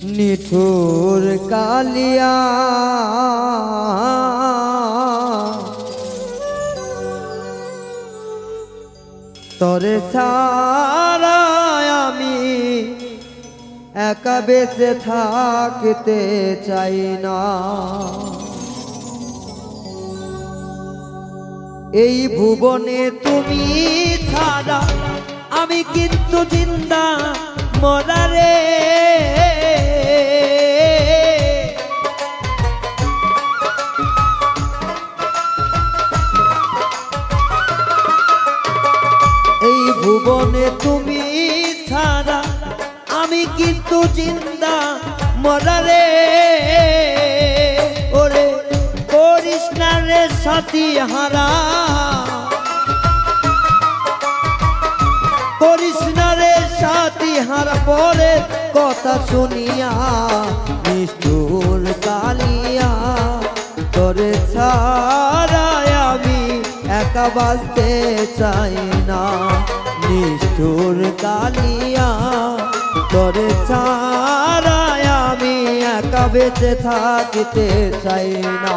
নিঠুর কালিয়া তরে ছাড়া আমি একা বেঁচে থাকতে চাই না। এই ভুবনে তুমি ছাড়া আমি কিন্তু জিন্দা মরারে। এই ভুবনে তুমি ছাড়া আমি কিন্তু জিন্দা মরারে। ওরে করিস না রে সাথী হারা, করিস না রে সাথী হারা। পরে কথা শুনিয়া নিষ্ঠুর কালিয়া তোরে ছাড়া আমি একা বাঁচতে চাই না। নিষ্ঠুর কালিয়া তোরে ছাড়া আমি একা বেঁচে থাকতে চাই না।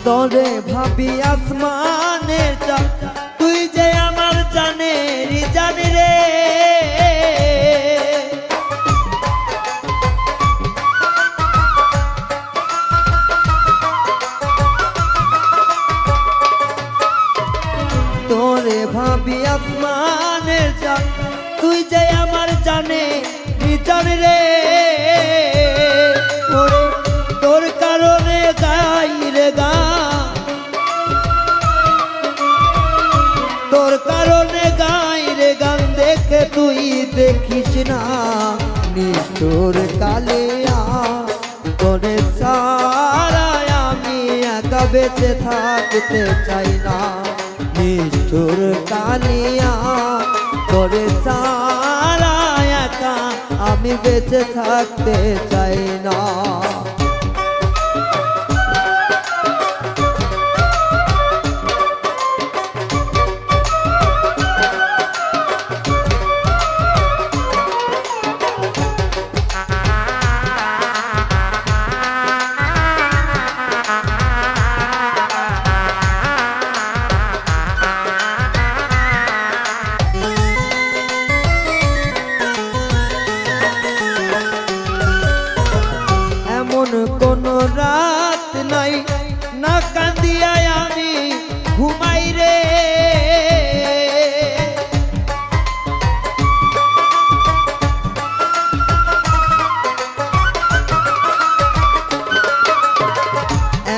তোরে ভাবি আসমানের চাঁদ, তুই যে আমার জানের জান রে। তোরে ভাবি আসমানের চাঁদ, তুই যে আমার জানের জান রে। ওরে তোর কারণে গাই রে গান, তোর কারণে গাই রে গান। দেখে তুই দেখিস না নিষ্ঠুর কালিয়া তোরে ছাড়া আমি একা বেঁচে থাকতে চাই না। নিষ্ঠুর কালিয়া তোরে ছাড়া একা আমি বেঁচে থাকতে চাই না। কোনো রাত নাই না কান্দিয়া আমি ঘুমাই রে।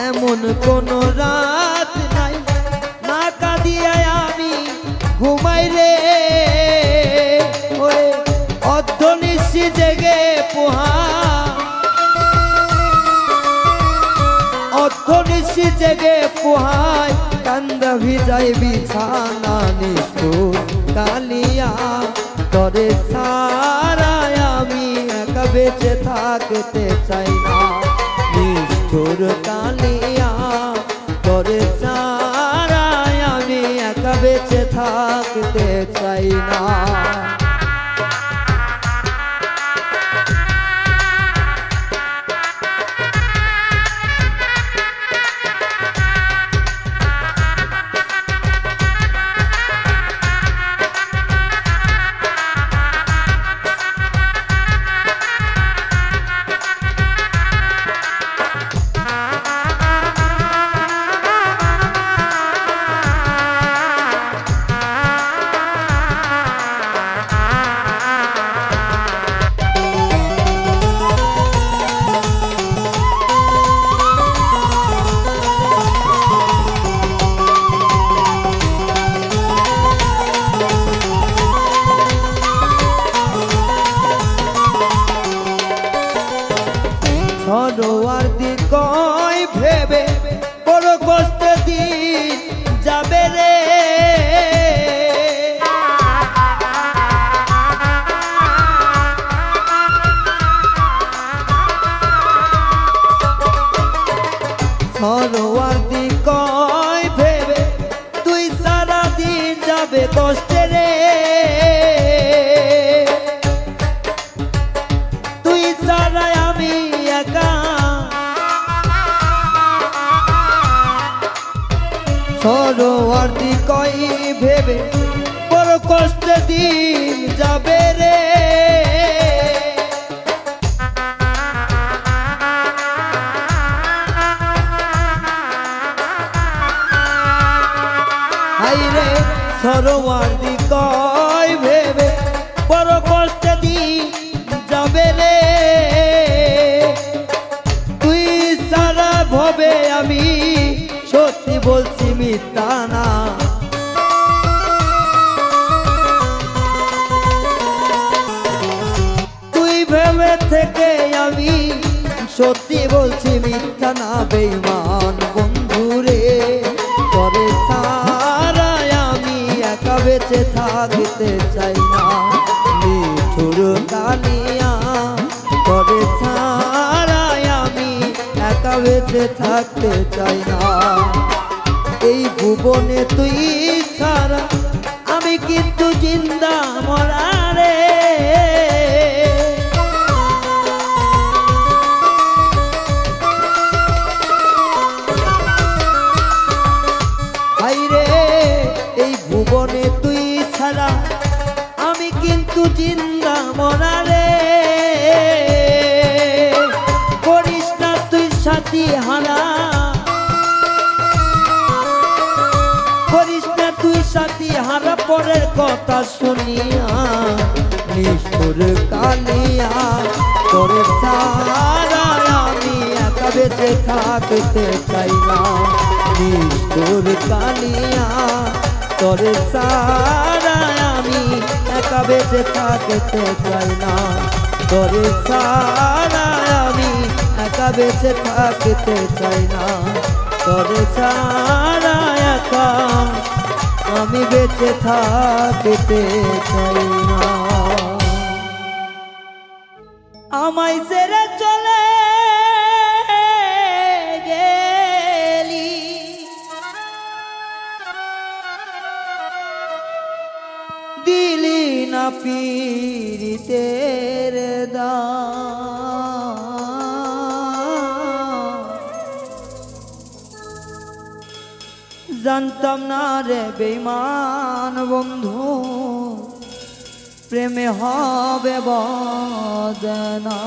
এমন কোনো রাত নাই না কাঁদিয়া আমি ঘুমাই রে। ওরে অর্ধনিশি জেগে পোহা, অর্ধনিশি জেগে পোহায় কান্দা ভিজাই বিছানা। নিষ্ঠুর কালিয়া তোরে ছাড়া আমি একা বেঁচে থাকতে চাই না। নিষ্ঠুর কালিয়া তোরে ছাড়া আমি একা বেঁচে থাকতে চাই না। ওয়ার্দি কয় ভেবে তুই সারা দিন যাবে কষ্টে রে, তুই সারা আমি একা। সরোয়ার্দি কয় ভেবে বড় কষ্টে দিন যাবে রে, হাইরে সরোয়ার্দি কয় ভেবে বড় কষ্টে দিন যাবে রে, তুই সারা ভবে আমি সত্যি বলছি মিথ্যা না। তুই ভেবে থেকে আমি সত্যি বলছি মিথ্যা না, বেঈমান বন্ধু রে করে সারা আমি একা বেঁচে থাকতে চাই না। নিঠুর কালিয়া করে সারা আমি একা বেঁচে থাকতে চাই না। এই ভুবনে তুই ছাড়া আমি কিন্তু জিন্দা মরা রে, হাইরে এই ভুবনে তুই ছাড়া আমি কিন্তু জিন্দা মরা রে। করিস না তুই সাথী হারা, করিস না তুই সাথী হারা পরের কথা শুনিয়া। নিষ্ঠুর কালিয়া তোরে ছাড়া আমি একা বেঁচে থাকতে চাই না। নিষ্ঠুর কালিয়া তোরে ছাড়া আমি একা বেঁচে থাকতে চাই না। তোরে ছাড়া আমি একা বেঁচে থাকতে চাই না। তোরে ছাড়া একা আমি বেঁচে থাকতে চাই না। আমায় ছেড়ে চলে গেলি, দিলি না পীড়িতের দাম। জানতাম না রে বেঈমান বন্ধু প্রেমে হবে বদনা।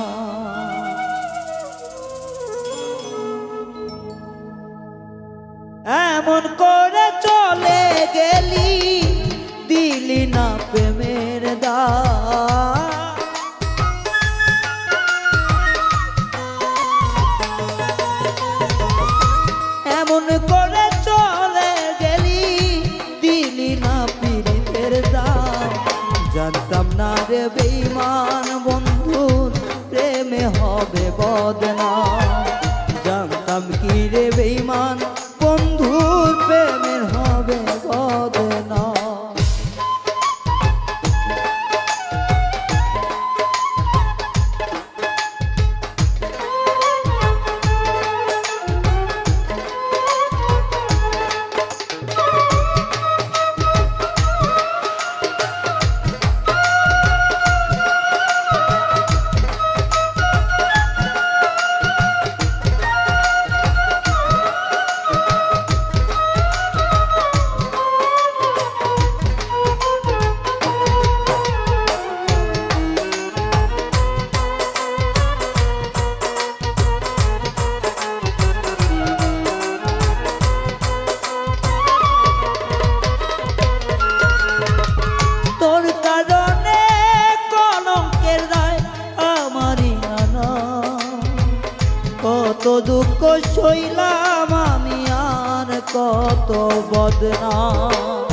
এমন করে চলে গেলি, দিলি না প্রেমের দাম। এমন করে চলে গেলি, দিলি না পীড়িতের দাম। জানতাম না রে বেঈমান বন্ধুর প্রেমে হবে বদনাম। জানতাম কি রে বেঈমান বন্ধুর প্রেমের হবে বদনাম। কত দুঃখ সইলাম আমি আর কত বদনাম।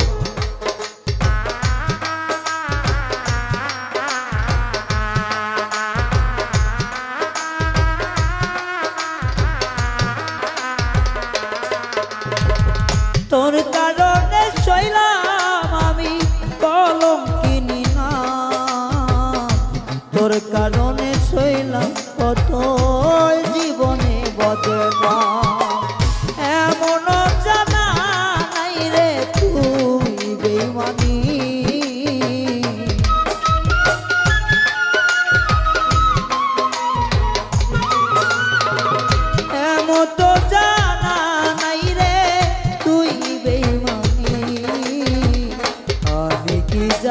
তোর কারণে সইলাম আমি কলঙ্কিনী নাম, তোর কারণে সইলাম কত জীবনে বদনাম। এমন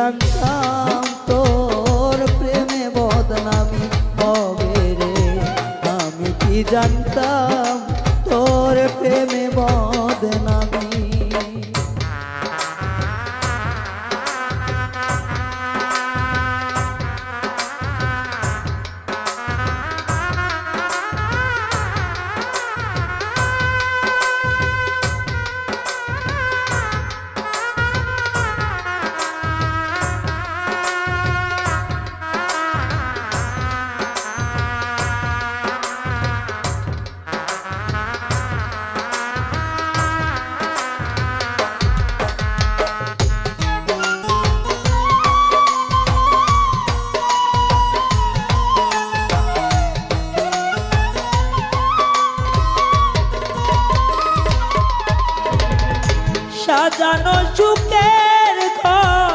জানতাম তোর প্রেমে বদনামি হবে রে, আমি কি জানতাম তোর প্রেমে বদনামি। সাজানো সুখের ঘর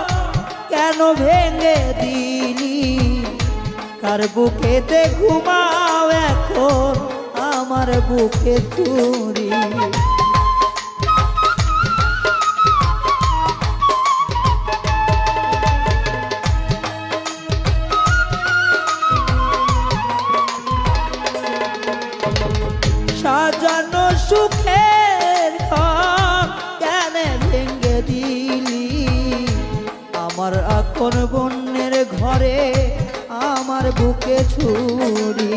কেন ভেঙে দিলি, কার বুকেতে ঘুমাও এখন আমার বুকে তুরি। সাজানো সুখের ঘর কেন ভেঙে দিলি, আমার আপন বোনের ঘরে আমার বুকে ছুরি।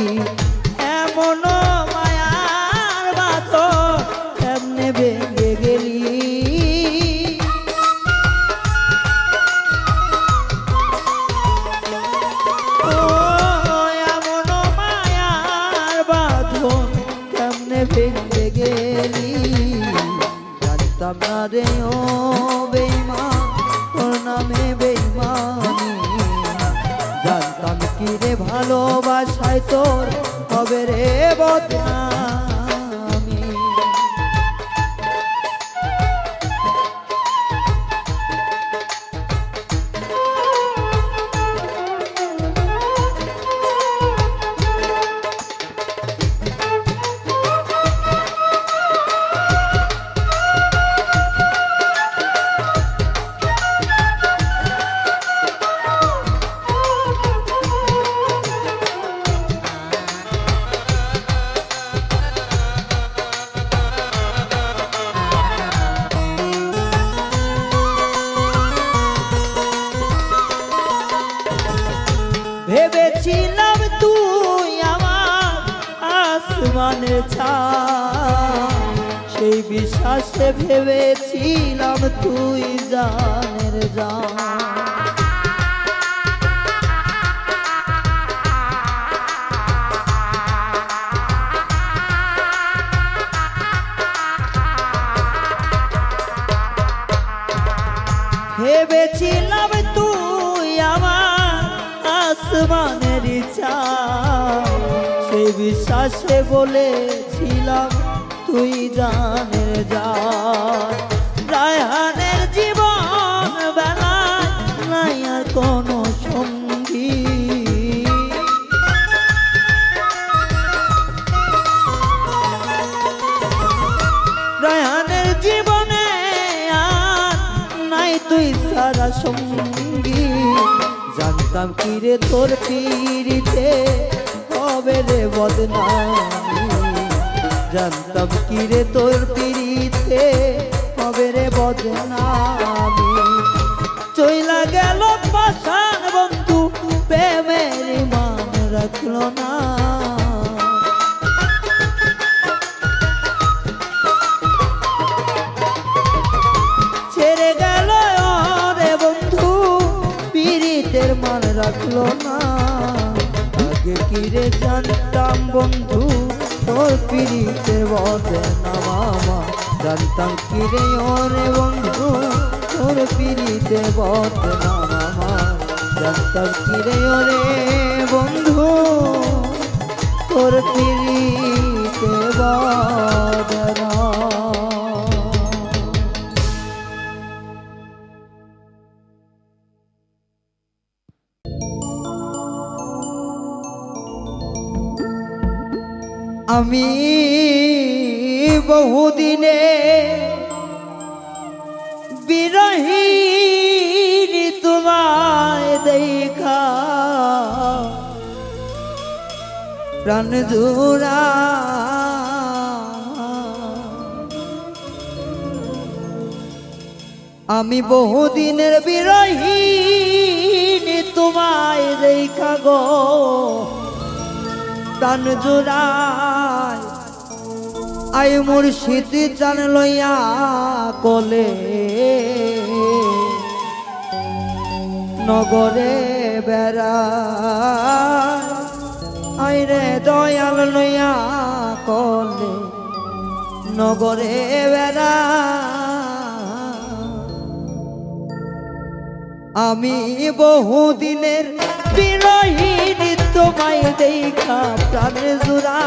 এমন মায়ার বাঁধন কেমনে ভেঙে গেলি, ও এমন মায়ার বাঁধন কেমনে ভেঙে গেলি। জানতাম না রে ও বেঈমান তোর নামে বেঈমানি, জানতাম কি রে ভালোবাসায় তোর হবে রে বদনামি। ভেবেছিলাম তুই আমার আসমানের ছায়া, সেই বিশ্বাসে ভেবেছিলাম তুই জানের জান। ভেবেছিলাম তুই আমার আসমানের চাঁদ, সেই বিশ্বাসে বলেছিলাম তুই জানের জান। রায়হানের জীবন বেলায় নাই আর কোনো সঙ্গী, রায়হানের জীবনে আর নাই তুই সারা সঙ্গী। জানতাম কি রে তোর পিরিতে হবে রে বদনামি, জানতাম কি রে তোর পিরিতে হবে রে বদনামি। চইলা গেল পাষাণ বন্ধু প্রেমের মান রাখলো না, ছেড়ে গেল রে বন্ধু পিরিতের মান রাখলো না। আগে কি রে জানতাম বন্ধু তোর পিরিতের বদনামা, জানতাম কি রে ওরে বন্ধু তোর পিরিতের বদনামা, জানতাম কি রে ওরে বন্ধু তোর পিরিতের বদনামা। আমি বহুদিনে বিরহী তোমার প্রাণ জোড়া আমি বহুদিনের বিরহী তোমায় দেখা গো প্রাণ জোড়ায় আই মুর্শিদ চান লইয়া কোলে নগরে বেড়ায় আই রে দয়াল লইয়া কোলে নগরে বেড়ায় আমি বহুদিনের বিরহী তোমায় দেখা প্রাণ জোড়া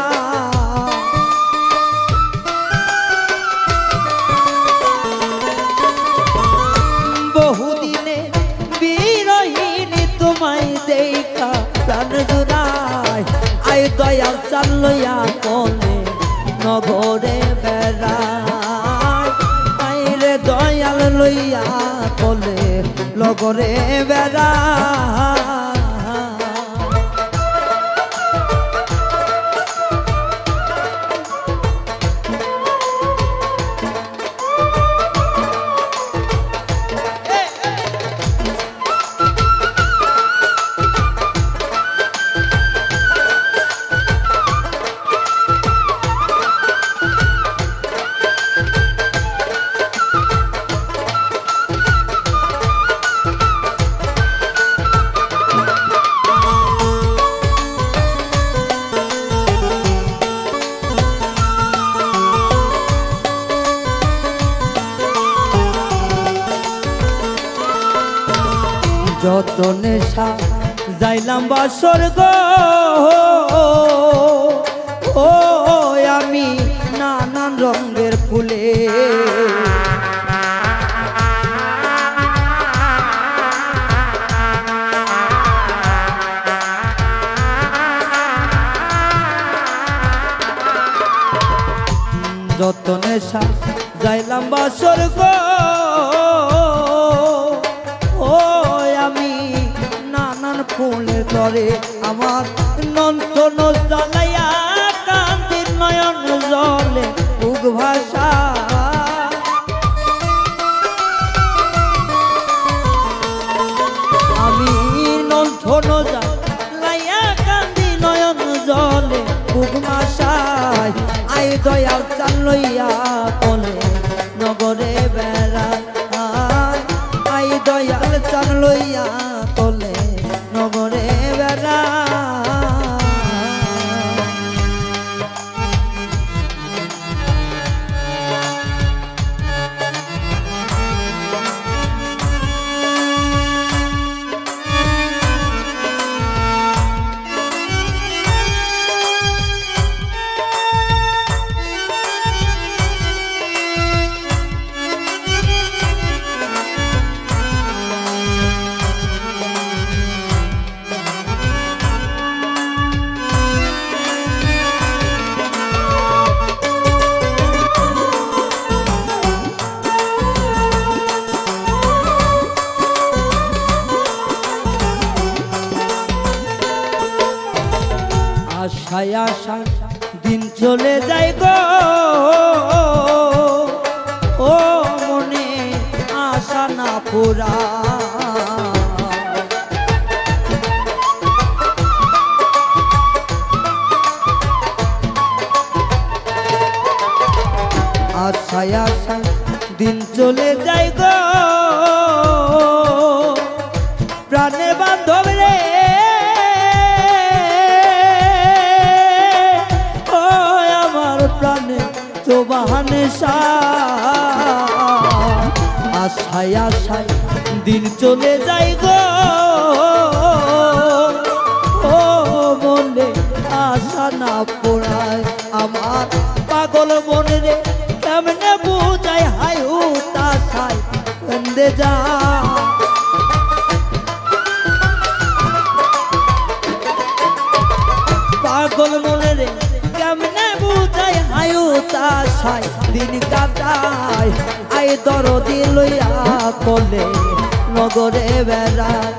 বহুদিনের বিরহী তোমায় দেখা প্রাণ জোড়ায় আই দয়াল চাল লইয়া কোলে নগরে বেড়ায় আই রে দয়াল লইয়া কোলে নগরে বেড়ায় যত নেশা যাইলাম বাসর গো ও আমি নানান রঙের ফুলে যত নেশা যাইলাম বাসর গো ফুলের তরে আমার নন্দন জ্বালাইয়া কান্দির নয়ন জলে উগ ভাষা আমি নন্দন জ্বালাইয়া কান্দি নয়ন জলে উগ ভাষায় আই দয়াল চাল লইয়া কোলে নগরে বেড়ায় আই দয়াল চাল লইয়া কোলে নগরে বেড়ায় আশায় আশায় দিন চলে যায় গো ও মনে আশা না পুরা আশায় আশায় দিন চলে যায় গো প্রাণের বান্ধব রে প্রাণে তো বাহানে আশায় আশায় দিন চলে যায় গো ও মনে আশা না পোড়ায় আমার পাগল মনে রে কেমনে বুঝায় হাই হুতাশায় বন্দে যা পাগল মনে রে কেমনে বুঝায় হায়ুতাশায় দিন কাটায় আই দরদি লইয়া কোলে নগরে বেড়ায়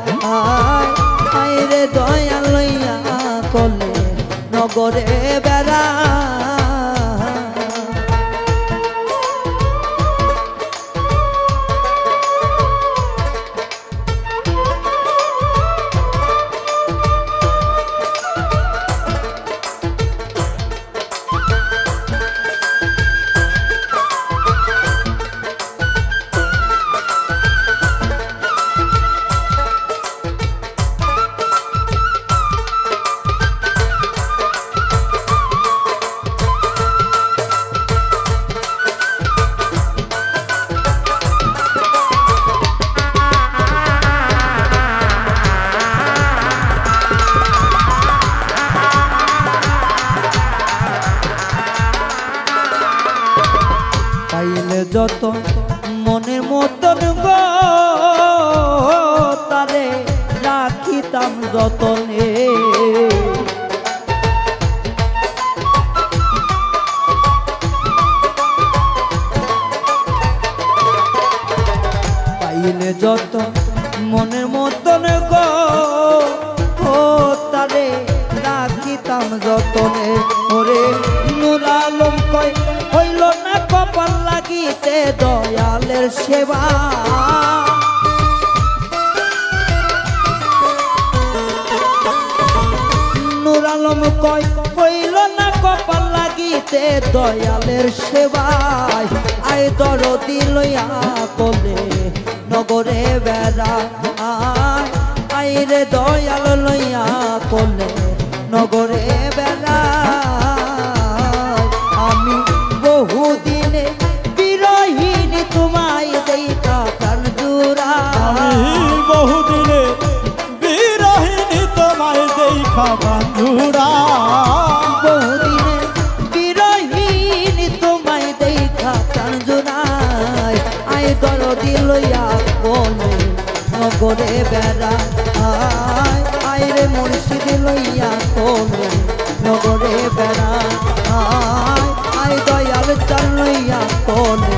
আই রে দয়া লইয়া কোলে নগরে বেড়া পাইলে যত মনের মতন গো তারে রাখিতাম যতনে পাইলে যত মনের মতন গো ও তারে রাখিতাম যতনে ওরে নূর আলম কয় হইল না কপাল লাগিতে দয়ালের সেবা নূর আলম কয় হইল না কপাল লাগিতে দয়ালের সেবায় আয় দরদি লইয়া কোলে নগরে বেড়া আয় রে দয়াল লইয়া কোলে নগরে বেড়া আমি বহুদিনে বিরহিনী তোমায় দেখা প্রাণ জুড়া বহুদিনে বিরহিনী তোমায় দেখা বন্ধুরা বহুদিনে বিরহিনী তোমায় দেখা প্রাণ জুড়ায় আয় দরদি লইয়া কোলে নগরে বেড়া আয় রে মুর্শিদ লইয়া কোলে নগরে বেড়া আয় দয়াল চাল লইয়া কোলে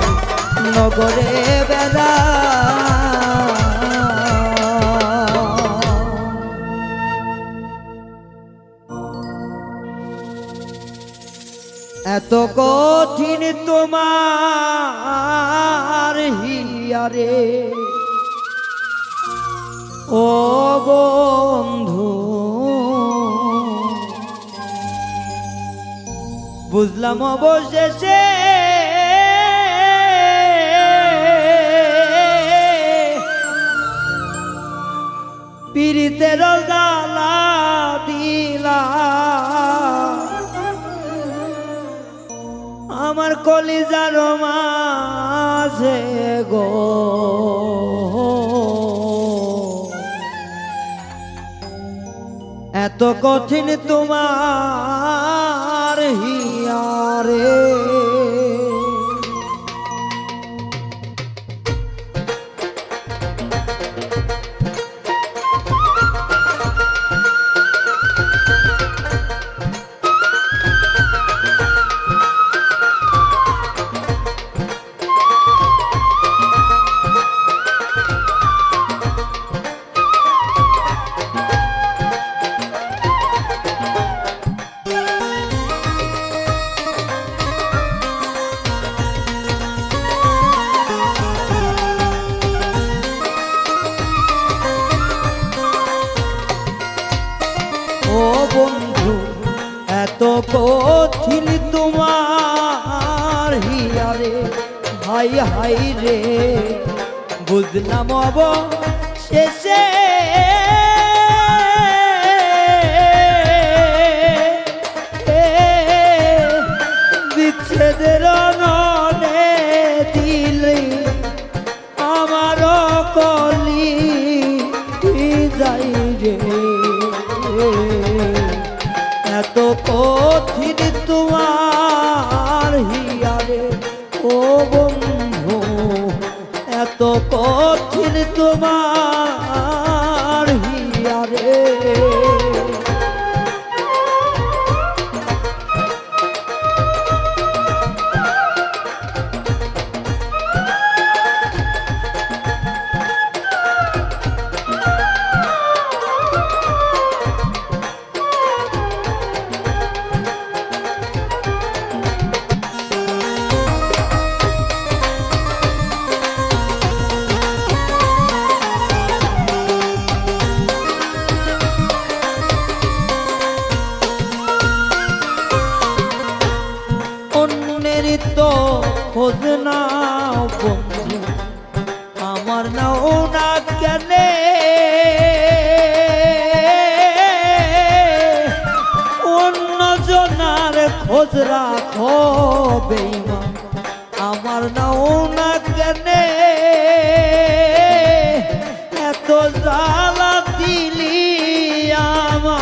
নগরে বেড়া এত কঠিন তোমার হিয়ারে ও বন্ধু বুঝলাম অবশেষে পীড়িতের জ্বালা দিলা আমার কলিজার মাঝে গো এত কঠিন তোমার হিয়ারে বন্ধু এত কঠিন তোমার হিয়ারে হাই হাই রে বুঝলাম অবশেষে বিচ্ছেদের ননে দিলে আমার কলি যাই রে এত কঠিন তোমার হিয়ারে ও বন্ধু এত কঠিন তোমার হিয়ারে বন্ধু আমার নাও না কেনে অন্য জনার খোঁজ রাখো বেঈমান আমার নাও না কেনে এত জ্বালা দিলি আমার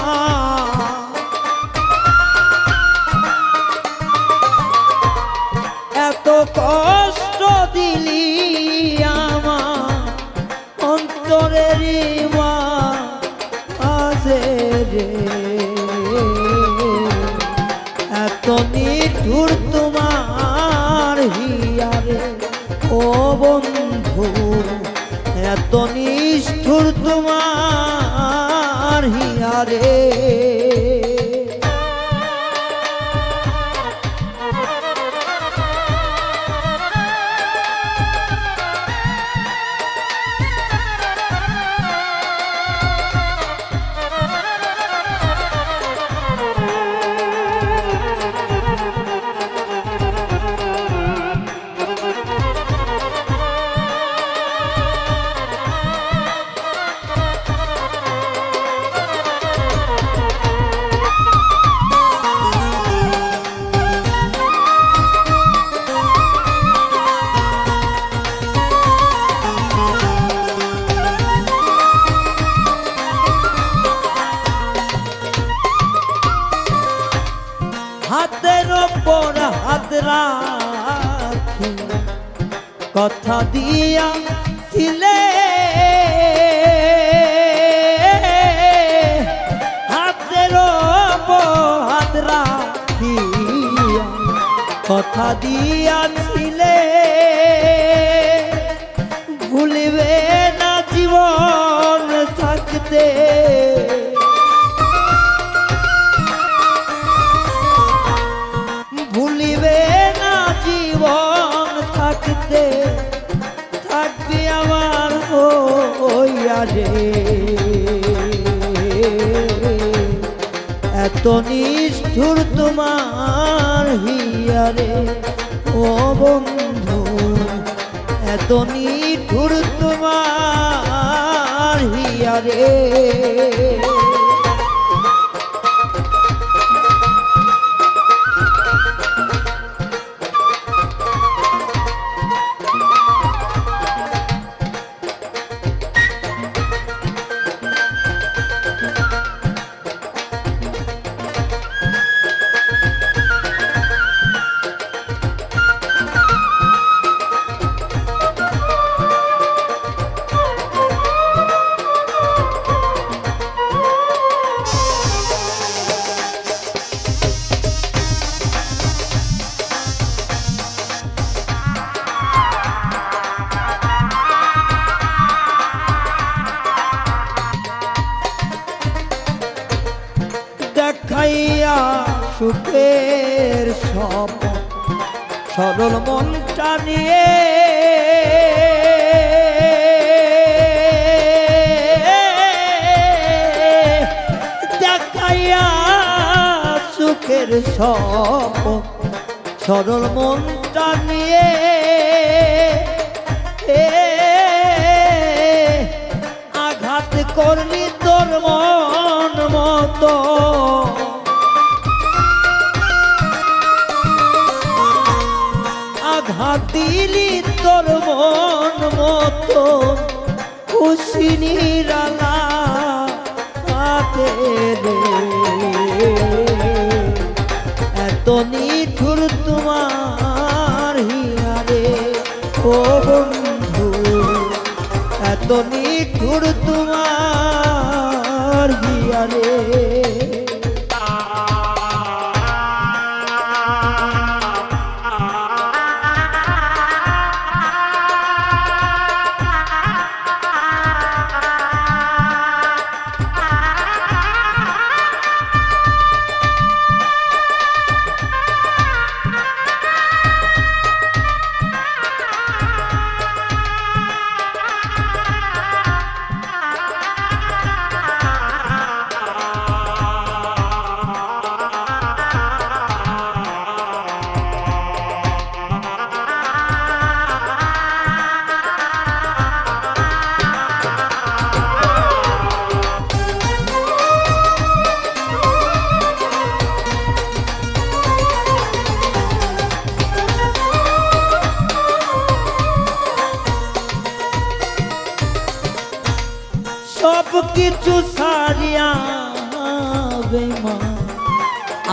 এত কষ্ট দিলি আমার অন্তরের মাঝে রে এত নিঠুর তোমার হিয়ারে ও বন্ধু এত নিষ্ঠুর তোমার হিয়ারে হাতের ওপর হাত রাখি কথা দিয়া ছিলে হাতের ওপর হাত রাখি কথা দিয়াছিলে ভুলিবে না জীবন থাকতে ভুলিবে না জীবন থাকতে থাকবে আমার হইয়া রে এত নিষ্ঠুর তোমার হিয়ারে ও বন্ধু এত নিষ্ঠুর তোমার হিয়ারে দেখাইয়া সুখের সব সরল মনটা নিয়ে দেখাইয়া সুখের সব সরল মনটা নিয়ে আঘাত করলি তোর মন মতো আঘাত দিলি তোর মন মতো খুশি নিরালা হাতে রে এত নিঠুর তোমার হিয়ারে ও বন্ধু এত নিঠুর তোমার হিয়ারে সব কিছু ছাড়িয়া বেঈমান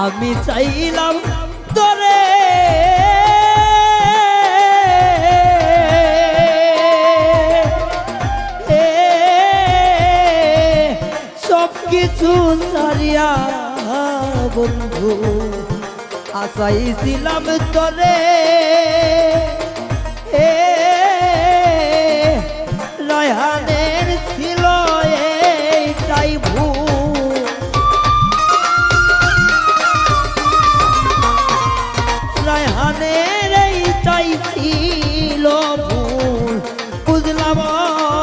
আমি চাইলাম তোরে সব কিছু ছাড়িয়া বন্ধু আসাইছিলাম তোরে রয়হানের ছিল এইটাই ভুল রয়হানের এইটাই ছিল ভুল বুঝলাম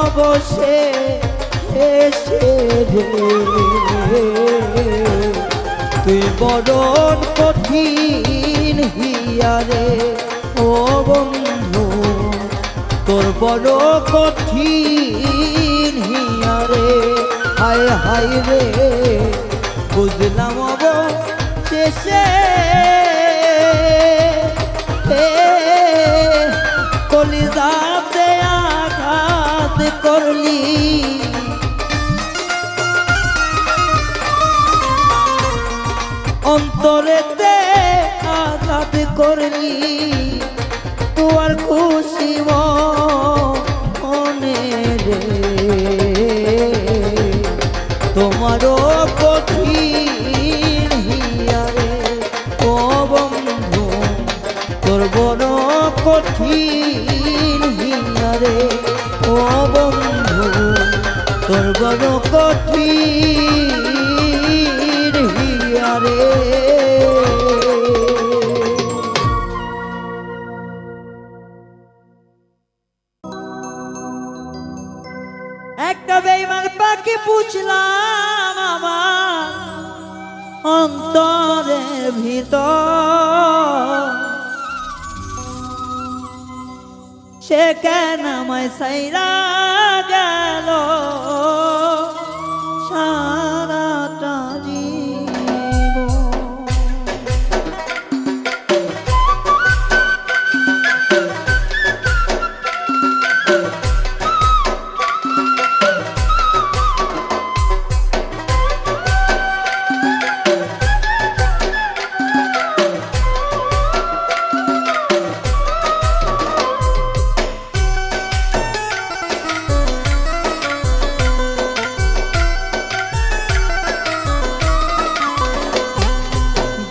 অবশ্যে এসে রে তুই বরণ কঠিন হিয়ারে ও বন্ধু তোর বড় কঠিন হিয়ারে হায় হায় রে বুঝলাম শেষে কলিজাতে আঘাত করলি অন্তরেতে আঘাত করলি তোর খুশি মনে রে তোমারও কঠিন হিয়ারে ও বন্ধু তোর বড় কঠিন হিয়ারে ও বন্ধু তোর বড় কঠিন হিয়ারে একটা বেঈমান পাখি পুছলাম আমার অন্তরের ভিতর সে কেন আমায় সাইরা গেল সারাটা জীবন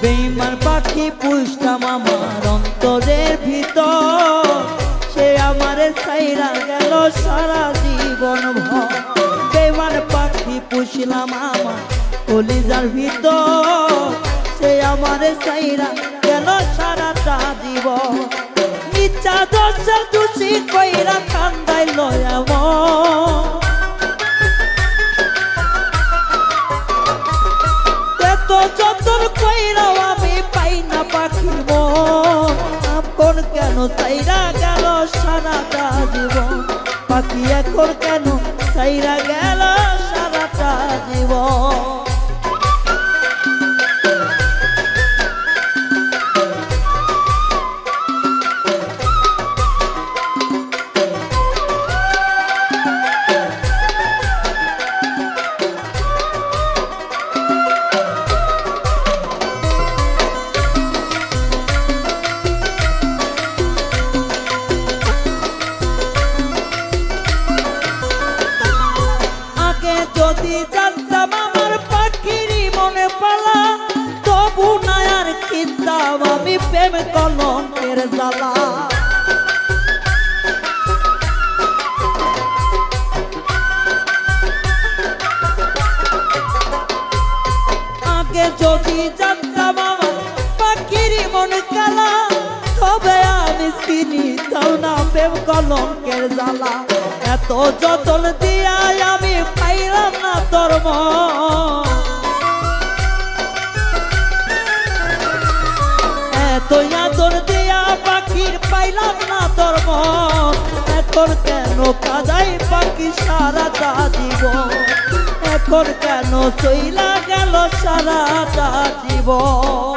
বেঈমান পাখি পুষলাম আমার অন্তরের ভিতর সে আমারে ছাইরা গেল সারা জীবন ভর বেঈমান পাখি পুষলাম আমার কলিজার ভিতর সে আমারে ছাইরা গেল সারাটা জীবন ইচ্ছা দোষের দোষী কইরা কান্দাই লয়া এত যতন কইরাও আমি পাই না পাখির মন আপন কেন সাইরা গেল সারাটা জীবন পাখি এখন কেন সাইরা গেল সারাটা জীবন যদি জানতাম আমার পাখিরই মনে পালা তবু না আর কিনতাম আমি প্রেম কলঙ্কের জ্বালা আগে যদি জানতাম আমার পাখিরই মনে কালা তবে আমি চিনিতাম না প্রেম কলঙ্কের জ্বালা এত যতন দিয়া আমি পাইলাম না তোর মন এত আদর দিয়া পাখির পাইলাম না তোর মন এখন কেন কাদাই পাখি সারাটা জীবন এখন কেন চইলা গেল সারাটা জীবন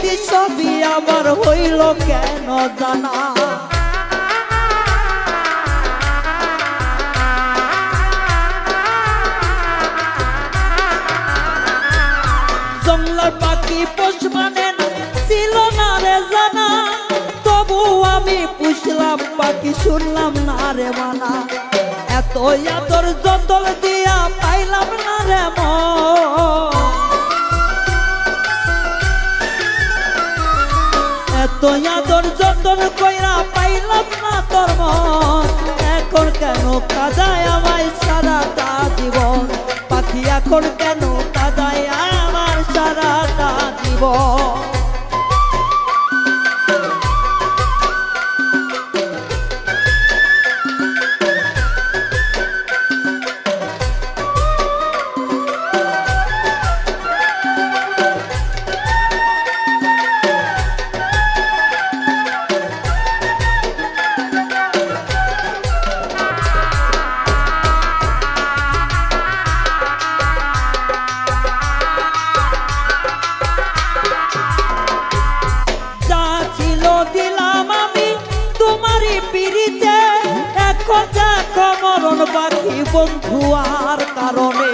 প্রীতি সবই আমার হইল কেন জানা। জংলার পাখি পোষ মানে ছিল না রে জানা, তবু আমি পুষলাম পাখি শুনলাম না রে মানা। এত আদর যতন দিয়া পাইলাম না রে মন, এত আদর যতন কইরা পাইলাম না তোর মন। এখন কেন কাঁদায় আমায় সারাটা জীবন, পাখি এখন কেন কাঁদায় আমার সারাটা জীবন। মরণ বাকি বন্ধু আর কারণে,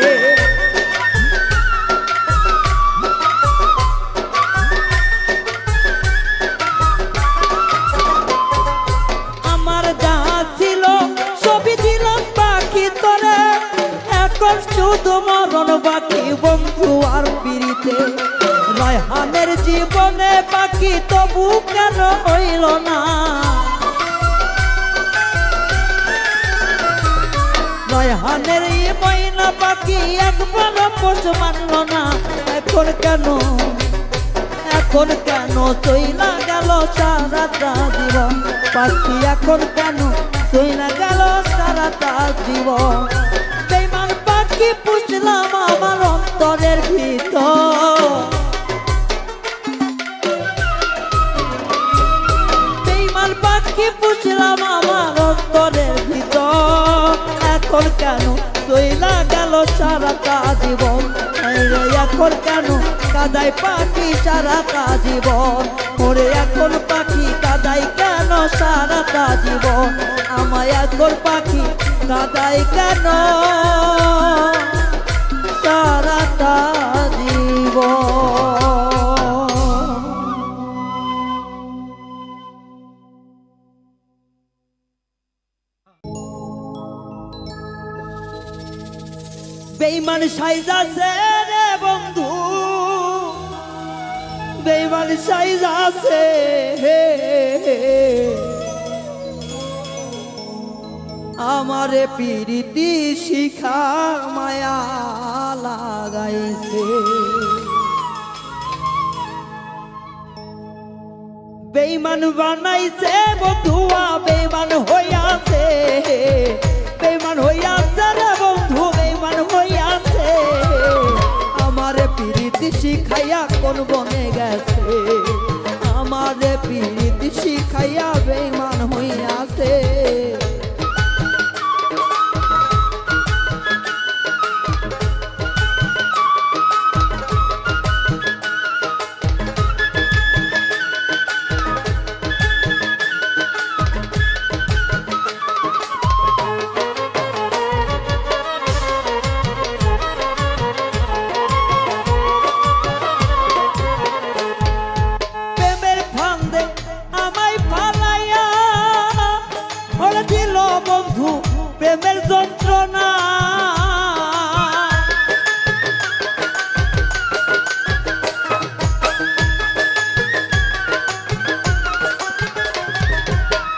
আমার যা ছিল সবই দিলাম বাকি তোরে। এখন শুধু মরণ বাকি বন্ধু আর পিড়িতে। রায়হানের জীবনে বাকি তবু কেন হইল না, রায়হানের এই ময়না পাখি একবার পোষ মানল না। এখন কেন চইলা গেল সারাটা জীবন, পাখি এখন কেন চইলা গেল সারাটা জীবন। বেঈমান পাখি পুষলাম আমার অন্তরের ভিতর, বেঈমান পাখি পুষলাম আমার অন্তরের ভিতর। এখন কেন চইলা গেল সারাটা জীবন, এখন কেন কাদায় পাখি সারাটা জীবন। ওরে এখন পাখি কাদায় কেন সারাটা জীবন, আমায় এখন পাখি কাদায় কেন সারাটা জীবন। বেঈমান সাইজাছে রে বন্ধু, বেঈমান সাইজাছে, আমারে প্রীতি শিখা মায়া লাগাইছে। বেঈমান বানাইছে বন্ধুয়া, বেঈমান হইয়াছে, বেঈমান হইয়াছে রে বন্ধু, বেঈমান হইয়াছে। আমারে প্রীতি শিখাইয়া কোন বনে গেছে, আমারে প্রীতি শিখাইয়া বেঈমান হইয়াছে। প্রেমের যন্ত্রণা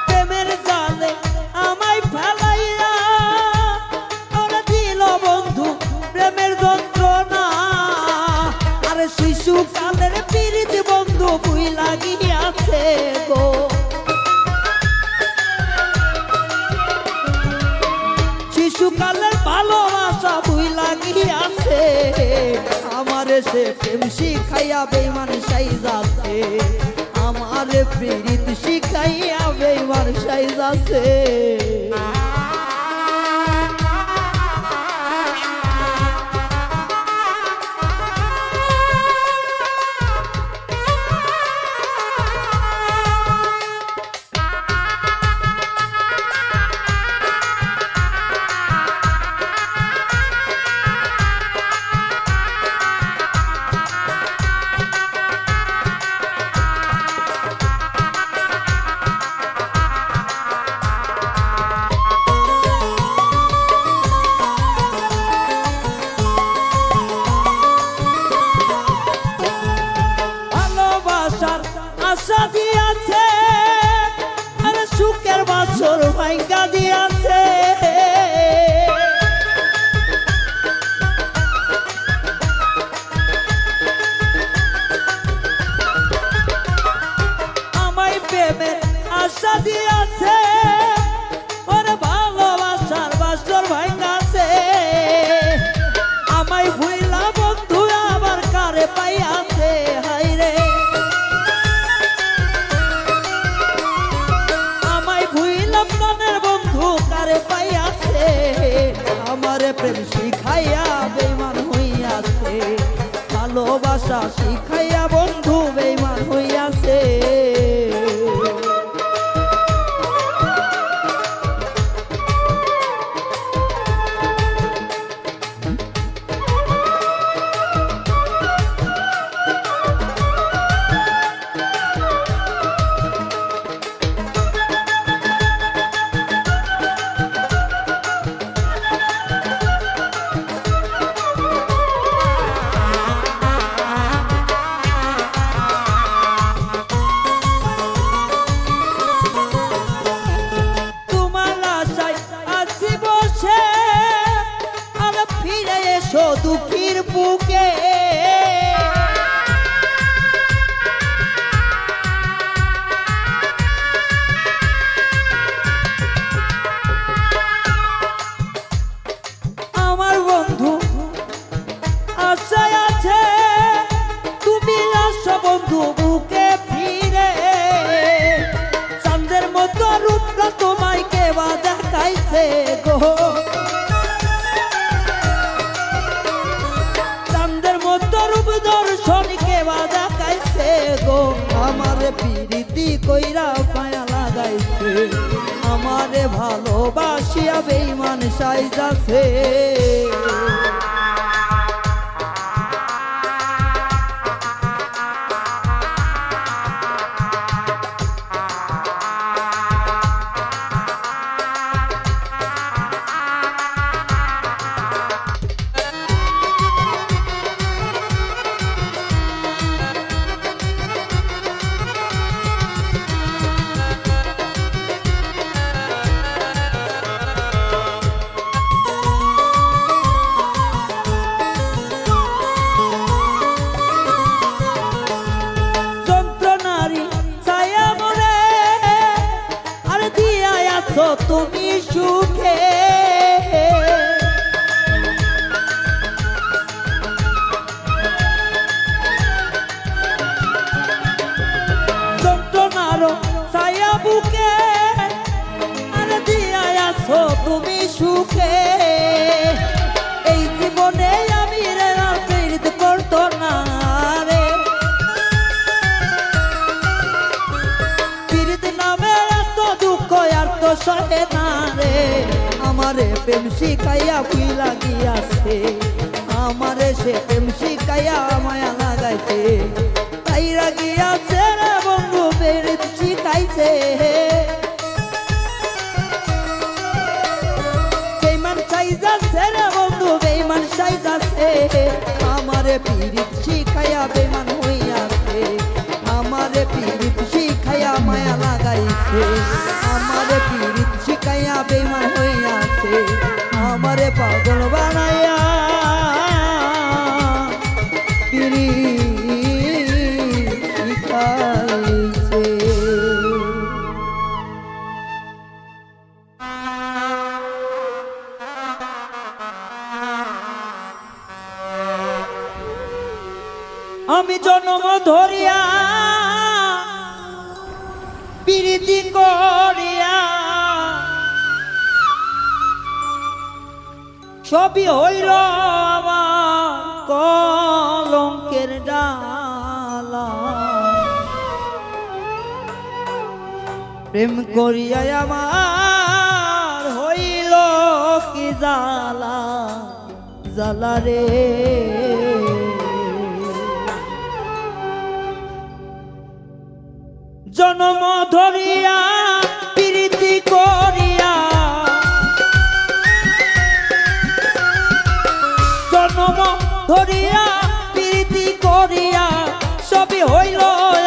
প্রেমের জালে আমায় ফেলাইয়া ওরে দিল বন্ধু প্রেমের যন্ত্রণা। আরে শিশুকালের পীড়িত বন্ধু ভুইলা গিয়াছে গো, শিশুকালের ভালোবাসা ভুইলা গিয়াছে। আমারে সে প্রেম শিখাইয়া বেঈমান সাইজাছে, আমারে প্রীতি শিখাইয়া বেঈমান সাইজাছে। গিয়াছে ওরে ভালোবাসার বাসর ভাঙাছে আমায় ভুইলা বন্ধু আবার কারে পাইয়াছে হাইরে আমায় ভুইলা প্রাণের বন্ধু কারে পাইয়াছে আমারে প্রেম শিখাইয়া বেঈমান হইয়াছে ভালোবাসা শিখাইয়া বন্ধু বেঈমান হইয়াছে দুঃখীর বুকে আমার বন্ধু আশায় আছে তুমি আসো বন্ধু বুকে ফিরে চাঁদের মতো রূপটা তোমায় কেবা দেখাইছে গো দর্শনকে বাধা খাইছে গো আমারে প্রীতি কইরা পায়া লাগাইছে আমারে ভালোবাসিয়া বেঈমান সাইজাছে তুমি সুখে যন্ত্রণার ছায়া বুকে আর দিয়া আছো তুমি সুখে এই জীবনে আমি রে আর প্রীত করতো না রে প্রীত নামে এত দুঃখ আর তো সহে না রে আমারে প্রেম শিখাইয়া ভুইলা গিয়াছে আমারে সে প্রেম শিখাইয়া মায়া লাগাইছে তাইরা গিয়াছে রে বন্ধু প্রেম শিখাইছে বেঈমান সাইজাছে রে বন্ধু বেঈমান সাইজাছে আমারে প্রীত শিখাইয়া বেঈমান হইয়াছে আমারে প্রীত শিখাইয়া মায়া লাগাইছে আমারে প্রীত শিখাইয়া বেঈমান হইয়াছে আমারে পাগল বানাইয়া প্রীত শিখাইছে আমি জন্ম ধরিয়া প্রীতি করিয়া সবই হইল আমার কলঙ্কের ডালা প্রেম করিয়া আমার হইল কি জালা জালা রে জন্ম ধরিয়া প্রীতি করিয়া জন্ম ধরিয়া প্রীতি করিয়া সবই হইল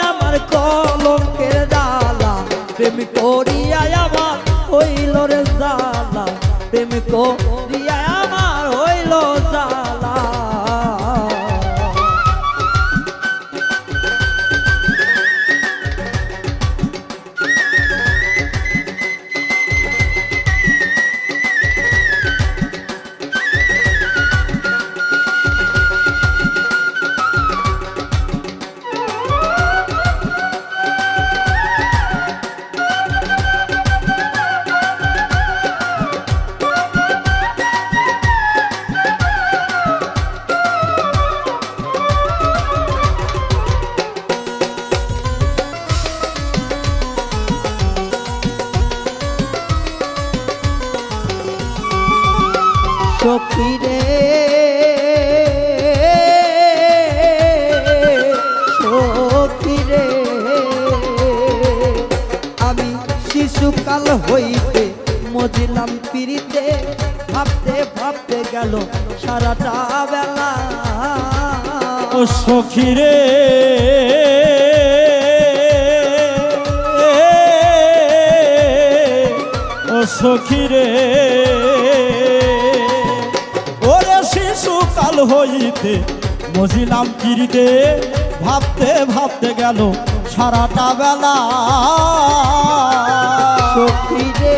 আমার কলঙ্কের ডালা প্রেম করিয়া আমার হইল রে জালা প্রেম করিয়া আমার হইল জালা সখী রে সখী রে আমি শিশুকাল হইতে মজিলাম পিড়িতে ভাবতে ভাবতে গেল সারাটা বেলা ও সখী রে ও সখী রে ওরে শিশুকাল হইতে মজিলাম পিড়িতে ভাবতে ভাবতে গেল সারাটা বেলা সখী রে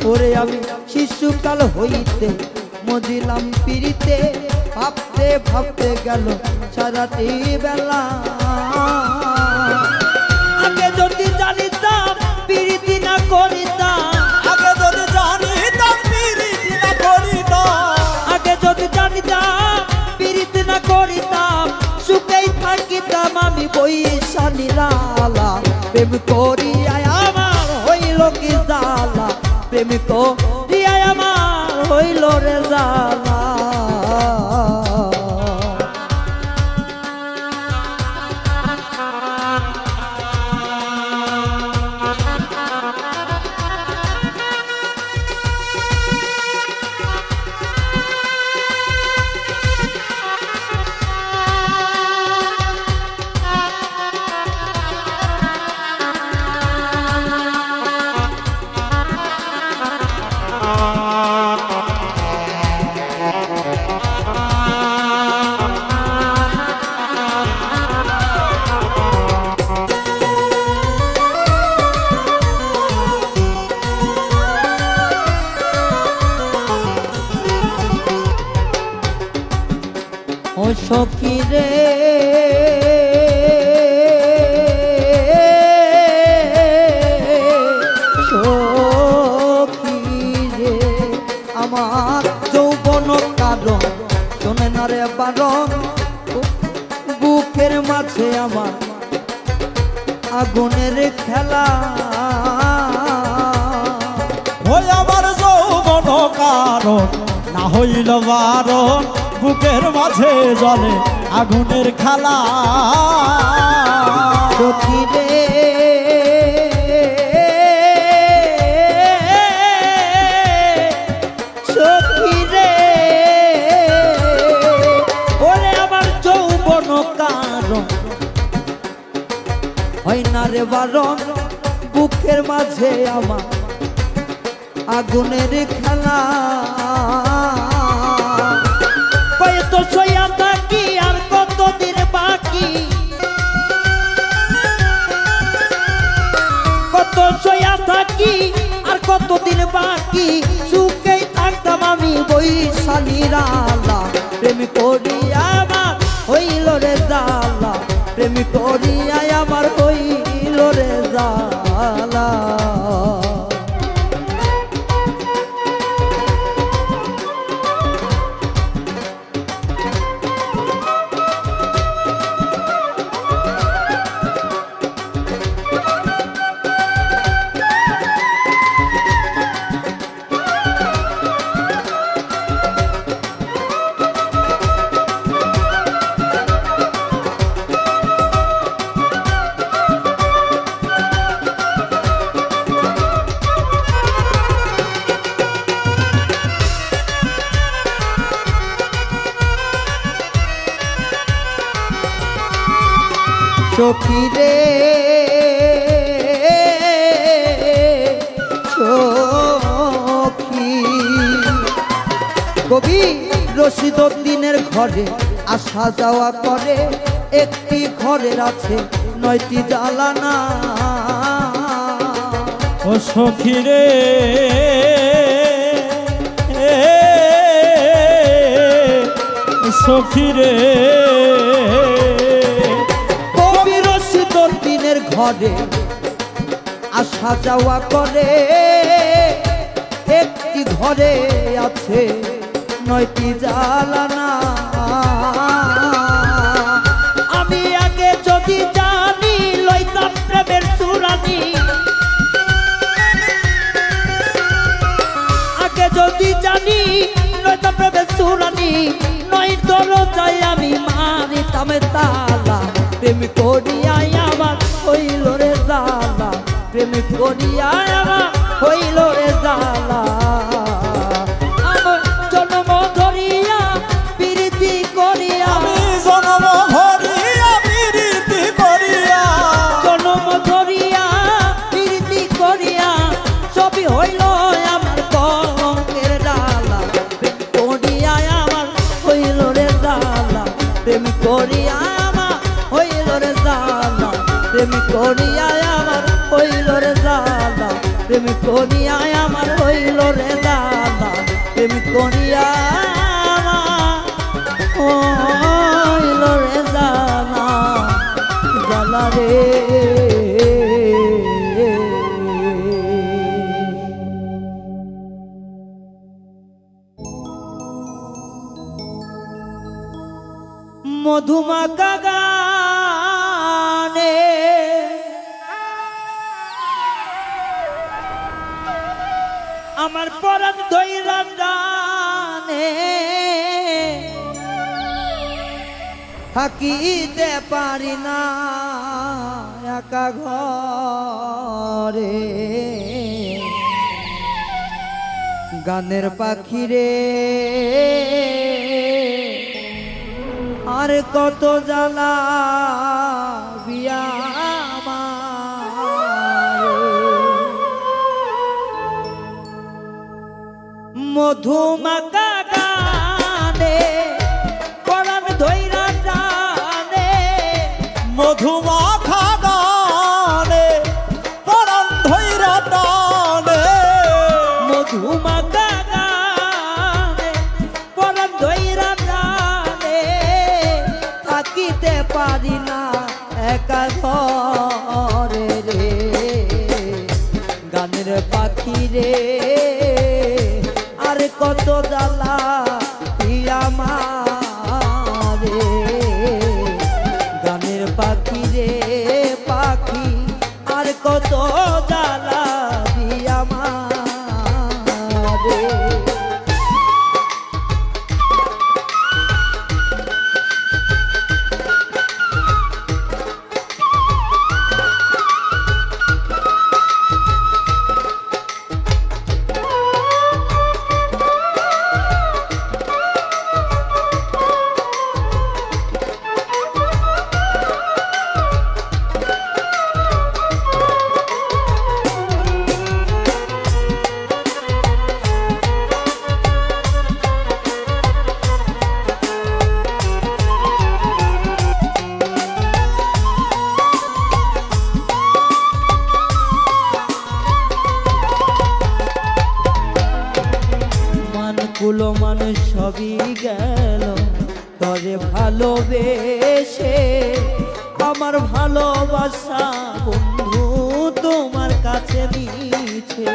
ওরে আমি শিশুকাল হইতে মজিলাম পিড়িতে ভাবতে ভাবতে গেল সারাটি বেলা আগে যদি জানিতাম পিড়িতি না করিতাম আগে যদি জানিতাম পিড়িতি না করিতাম আগে যদি জানিতাম পিড়িতি না করিতাম সুখেই থাকিতাম আমি বৈশা নিরালা প্রেম করিয়ায় আমার হইল কি জ্বালা প্রেম করিয়ায় আমার হইল রে জ্বালা ও সখী রে সখী রে আমার যৌবন কারণ শোনে না রে বারণ বুকের মাঝে আমার আগুনের খেলা ওই আমার যৌবন কারণ না হইল বারণ বুকের মাঝে জলে আগুনের খেলা সখী রে সখী রে ওরে আমার যৌবন কারণ হয় না রে বারণ বুকের মাঝে আমার আগুনের খেলা তো সইয়া থাকি আর কতদিন বাকি কত সইয়া থাকি আর কতদিন বাকি সুখেই থাকতাম আমি বৈশা নিরালা প্রেম করিয়া আমার হইল রে জ্বালা প্রেম করিয়া আমার হইল রে জ্বালা সখী রে সখী কবি রশিদউদ্দিনের ঘরে আসা যাওয়া করে একটি ঘরের আছে 9টি জ্বালানা ও সখী রে সখী রে কবি রশিদউদ্দিনের ঘরে আসা যাওয়া করে একটি ঘরে আছে 9টি জ্বালানা আমি আগে যদি জানি লইতাম প্রেমের সুরানি দুরানি নয় দরজায় আমি মারিতাম তালা প্রেম করিয়া আমার হইল রে জালা প্রেম করিয়া আমার হইল রে জালা আমার জন্ম ধরিয়া প্রীতি করিয়া আমি জন্ম ধরিয়া প্রীতি করিয়া জন্ম ধরিয়া প্রীতি করিয়া সবই হইল আমার কলঙ্কের ডালা প্রেম করিয়া আমার হইল রে জালা প্রেম করিয়া আমার হইল রে জালা প্রেম করিয়া আমার হইল রে জালা প্রেম করিয়া আমার হইল রে জালা প্রেম করিয়া আমার হইল রে জালা জালা রে মধুমাকা গানে আমার পরাণ ধইরা টানে থাকিতে পারি না একা ঘরে গানের পাখি রে আর কত জ্বালা বিয়া মধুমাকা গানে পরাণ ধইরা টানে মধুমাখা গানে পরাণ ধইরা টানে মধুমাকা গানে পরাণ ধইরা টানে থাকিতে পারি না একা ঘরে রে গানের পাখি রে আর কত জ্বালা আমারে গানের পাখি রে পাখি আর কত জ্বালা আমারে কুলো মানুষ সবই গেল তরে ভালোবেসে আমার ভালোবাসা বন্ধু তোমার কাছে নিয়েছে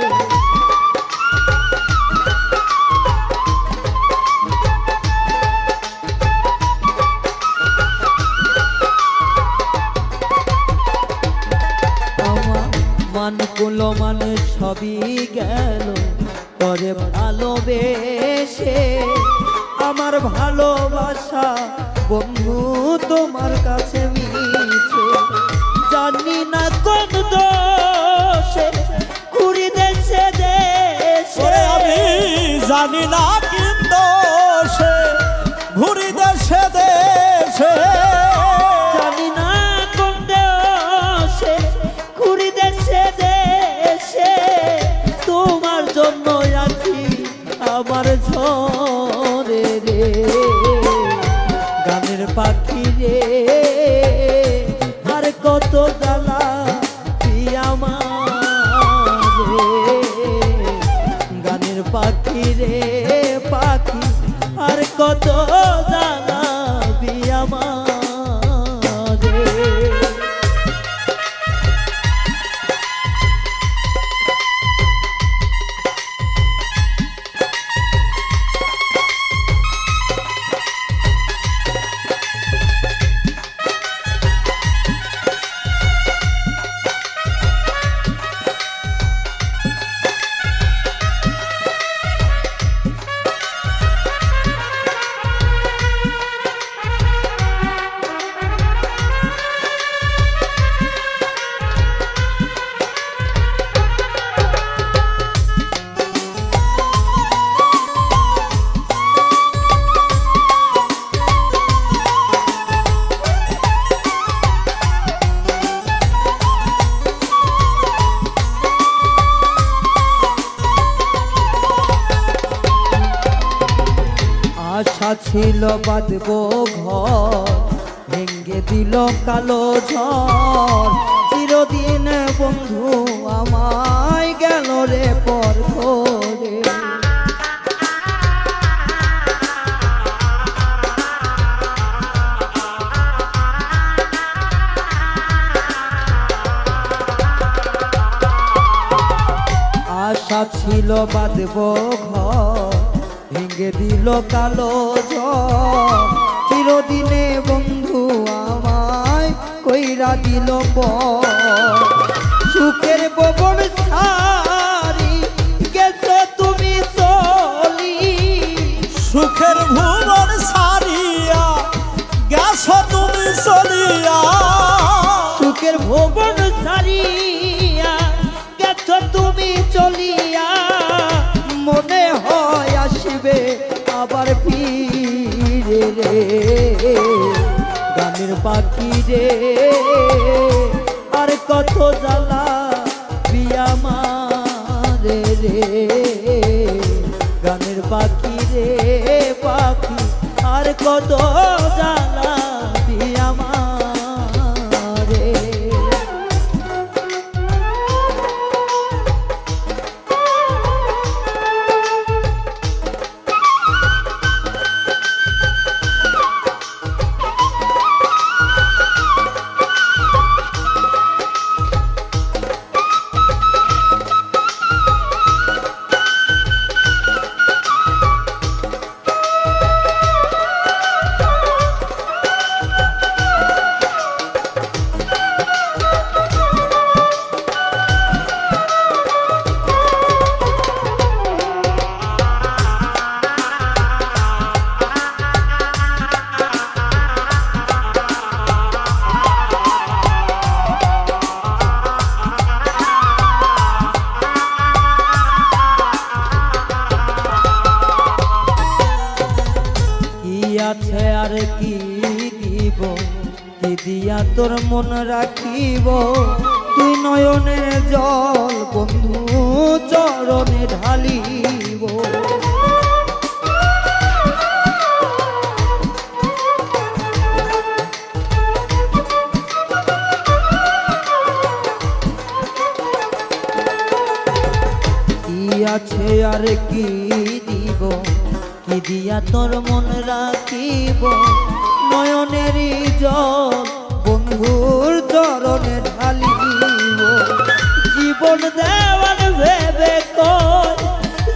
আমার মান কুলো মানুষ সবই গেল তরে ভালোবেসে আমার ভালোবাসা বন্ধু তোমার কাছে মিছে জানি না কোন দোষে ঘুরি দেশে দেশে আমি জানি না কোন দোষে ঘুরি দেশে দেশে জানি না কোন দোষে ঘুরি দেশে দেশে তোমার জন্য আছি আমার ঝরে রে গানের পাখি রে আর কত জ্বালা আমারে গানের পাখি রে পাখি আর কত জ্বালা আমারে ছিল বাঁধবো ঘর, ভেঙ্গে দিল কালো ঝড়। চিরদিন বন্ধু আমায় গেল রে পর করে। আশা ছিল বাঁধবো ঘর, ভেঙ্গে দিল কালো ঝড়। চিরদিনে বন্ধু আমায় কইরা দিল পর। সুখের ভুবন ছাড়ি গেছো তুমি চলি, সুখের ভুবন সারিয়া গেছো তুমি চলিয়া। সুখের ভুবন ছাড়িয়া গেছো তুমি চলিয়া। মনে হয় আসবে আবার ফিরে রে গানের পাখি রে। আর কত জ্বালা পিয়া মারে রে গানের পাখি রে পাখি। আর কত জ্বালা পিয়া মারে। আছে আর কি দিব, কি দিয়া তোর মন রাখিব। তুই নয়নের জল বন্ধু চরণে ঢালিব। কি আছে আর কি দিব, কি দিয়া তোর মন রাখিব। নয়নের জল বন্ধুর চরণে ঢালিব। জীবন দেওয়ার ভেবে কই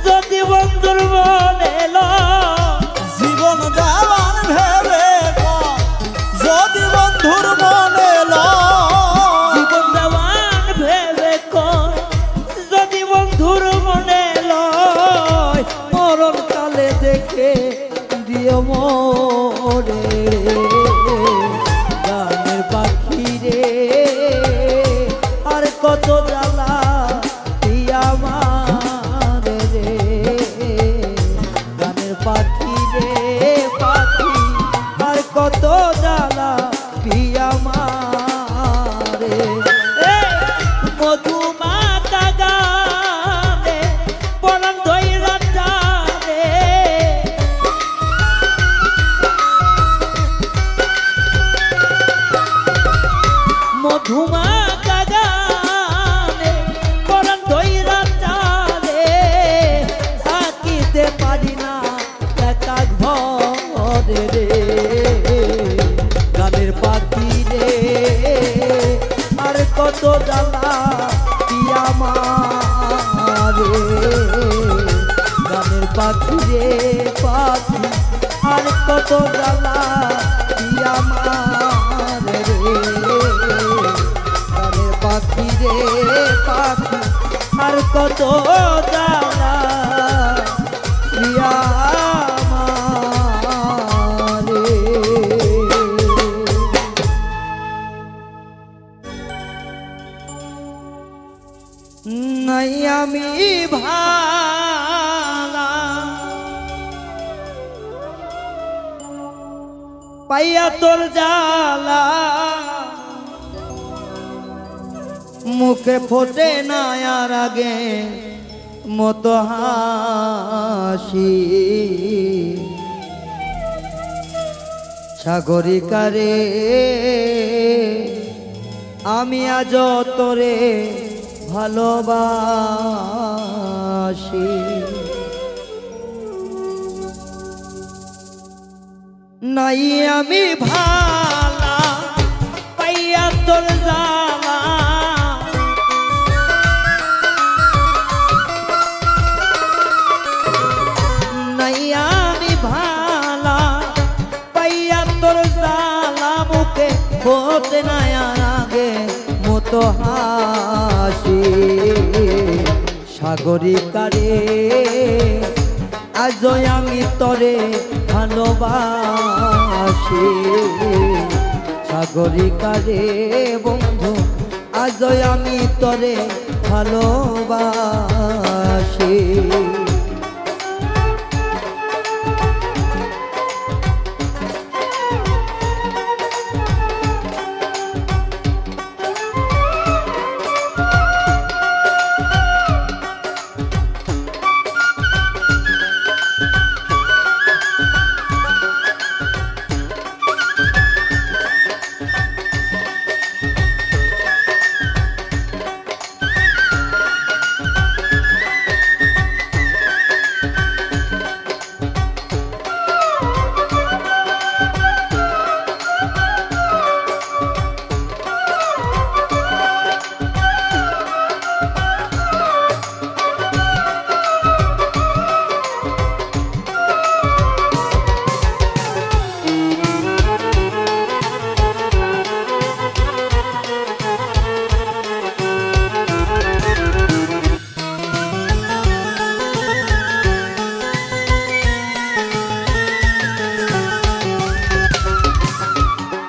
যদি বন্ধুর মনে লয়। জীবন দেওয়ান ভেবে কয় যদি বন্ধুর মনে লয়। জীবন দেওয়ান ভেবে কই যদি বন্ধুর মনে লয়। মরণ কালে দেখে দিও মোরে গানের পাখি রে। আর কত জ্বালা পিয়া মারে রে গানের পাখি রে পাখি। আর কত জ্বালা পিয়া মারে। মধুমাতা গানে পরাণ ধইরা টানে। মধুমাতা গানে পরাণ ধইরা টানে। থাকিতে পারি না একা ঘরে রে গানের পাখি রে। আর কত জ্বালা পিয়া মারে গানের পাখি রে পাখি। আর কত জ্বালা পিয়া মারে রে গানের পাখি রে পাখি। আর কত জ্বালা পিয়া মারে। নাই আমি ভালা পাইয়া তোর জ্বালা। মুখে ফোটে না আর আগে মতো হাসি। সাগরিকারে আমি আজ তোরে ভালোবাসি নাই আমি ভালা পাইয়া তোর জালা নাই আমি ভালা পাইয়া তোর জালা মুখে হতে নাই আর আগে মতো হাসি সাগরিকারে আজ আমি তরে ভালোবাসি সাগরিকারে বন্ধু আজ আমি তরে ভালোবাসি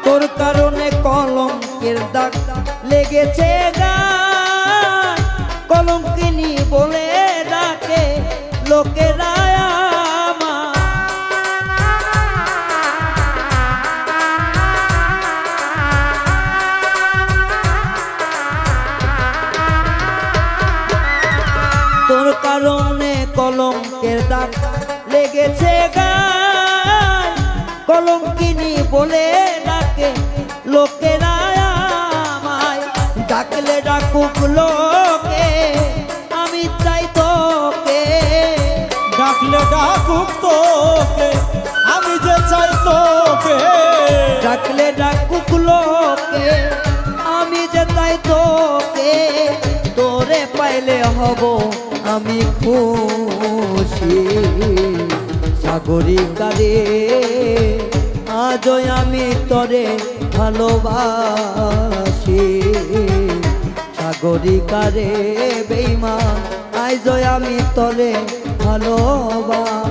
তোর কারণে কলঙ্কের দাগ লেগেছে গায় কলঙ্কিনী বলে ডাকে লোকেরা আমার তোর কারণে কলঙ্কের দাগ লেগেছে গায় কলঙ্কিনী বলে ডাকে লোকেরা আমায় ডাকলে ডাকুক লোকে আমি চাই তোকে ডাকলে ডাকুক তোকে আমি যে চাই তোকে ডাকলে ডাকুক লোকে আমি যে চাই তোকে তোরে পাইলে হব আমি খুশি সাগরিকারে আজ আমি তরে ভালোবাসি সাগরিকারে বেঈমান আজ আমি তরে ভালোবাসি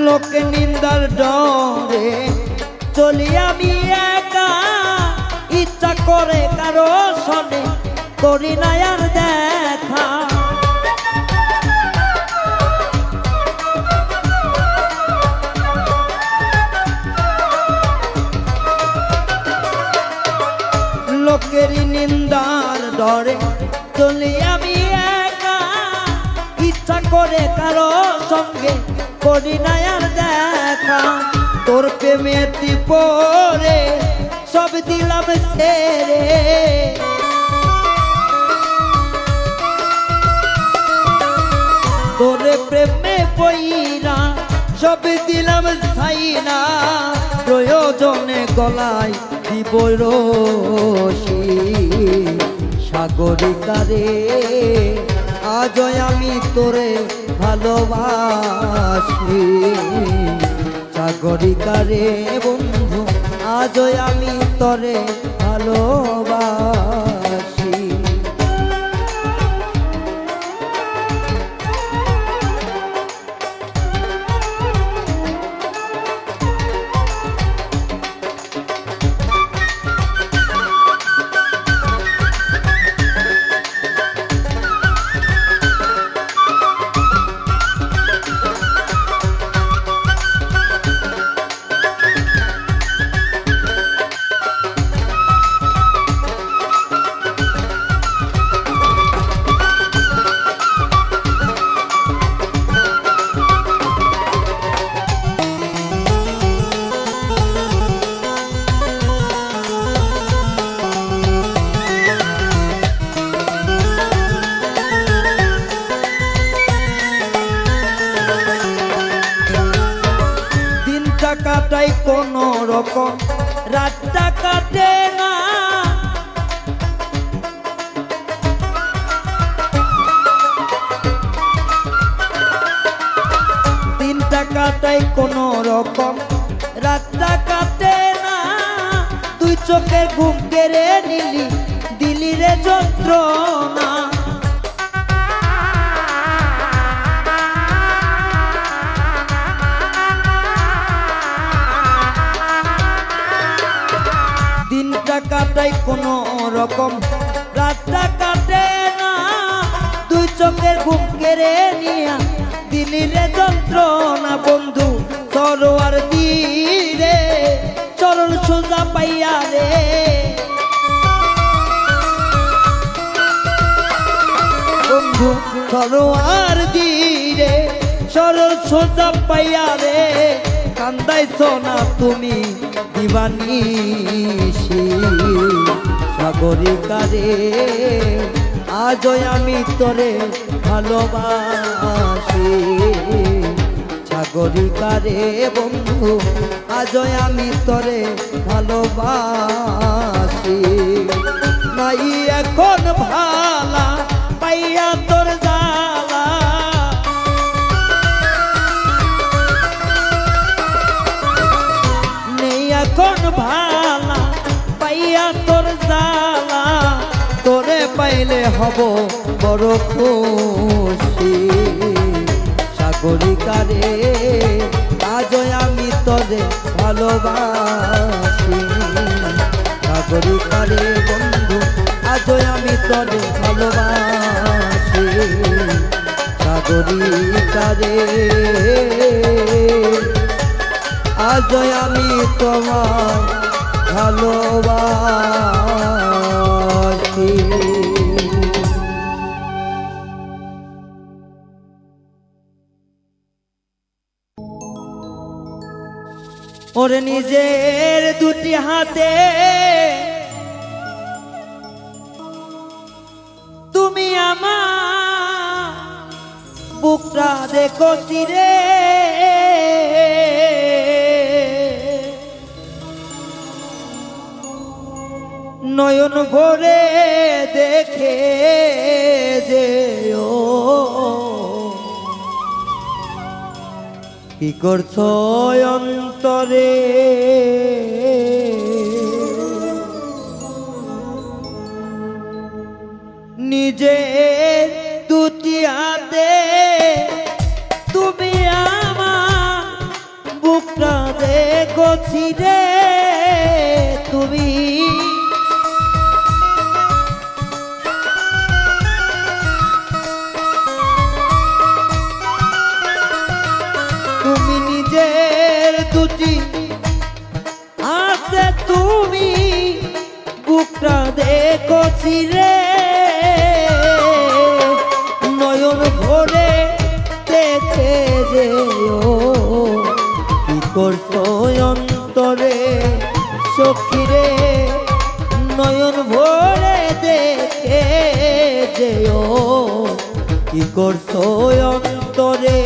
লোকে নিন্দার ডরে চলি আমি একা ইচ্ছা করে কারো সনে করি না আর দেখা লোকেরই নিন্দার ডরে চলি আমি একা ইচ্ছা করে কারো সঙ্গে করি না আর দেখা তোর প্রেমেতি পরে সব দিলাম ছেড়ে তোরে প্রেমে পইরা সব দিলাম ছাই না প্রয়োজনে গলায় দিব রশি সাগরিকারে আজ আমি তোরে ভালোবাসি। সাগরিকা রে বন্ধু আজও আমি তরে ভালোবাসি। কাটাই কোন রকম, রাতটা কাটে না। দিনটা কাটাই কোন রকম, রাতটা কাটে না। তুই চোখের ঘুম কেড়ে নিলি, দিলি রে যন্ত্রণা। দিনটা কাটাই কোন রকম, রাতটা কাটে না। তুই চোখের ঘুম কেড়ে নিয়া দিলি রে যন্ত্রণা। বন্ধু সরোয়ার দিরে চরণ সোজা পাইয়া রে, বন্ধু সরোয়ার দিরে চরণ সোজা পাইয়া রে। কান্দাইছ না তুমি দিবানিশি। সাগরিকা রে আজও আমি তোরে ভালোবাসি। সাগরিকা রে বন্ধু আজও আমি তোরে ভালোবাসি। নাই এখন ভালা পাইয়া তোর জালা, এখন ভালা পাইয়া তোর জালা। তোরে পাইলে হব বড় খুশি। সাগরিকা রে আজও আমি তোরে ভালোবাসি। সাগরিকা রে বন্ধু আজও আমি তোরে ভালোবাসি। সাগরিকা রে আজও আমি তোমার ভালোবাসি। ওরে নিজের দুটি হাতে তুমি আমার বুকটা দেখো চিরে। নয়ন ভরে দেখে যেও কি করছো অন্তরে। নিজের দুটি হাতে তুমি আমার বুকটা দেখো ছিরে। তুমি নিজের দুটি হাতে তুমি বুকটা দেখো ছিরে। নয়ন ভরে দেখে যেও কি করছো অন্তরে সখীরে। নয়ন ভরে দেখে যেও কি করছো অন্তরে।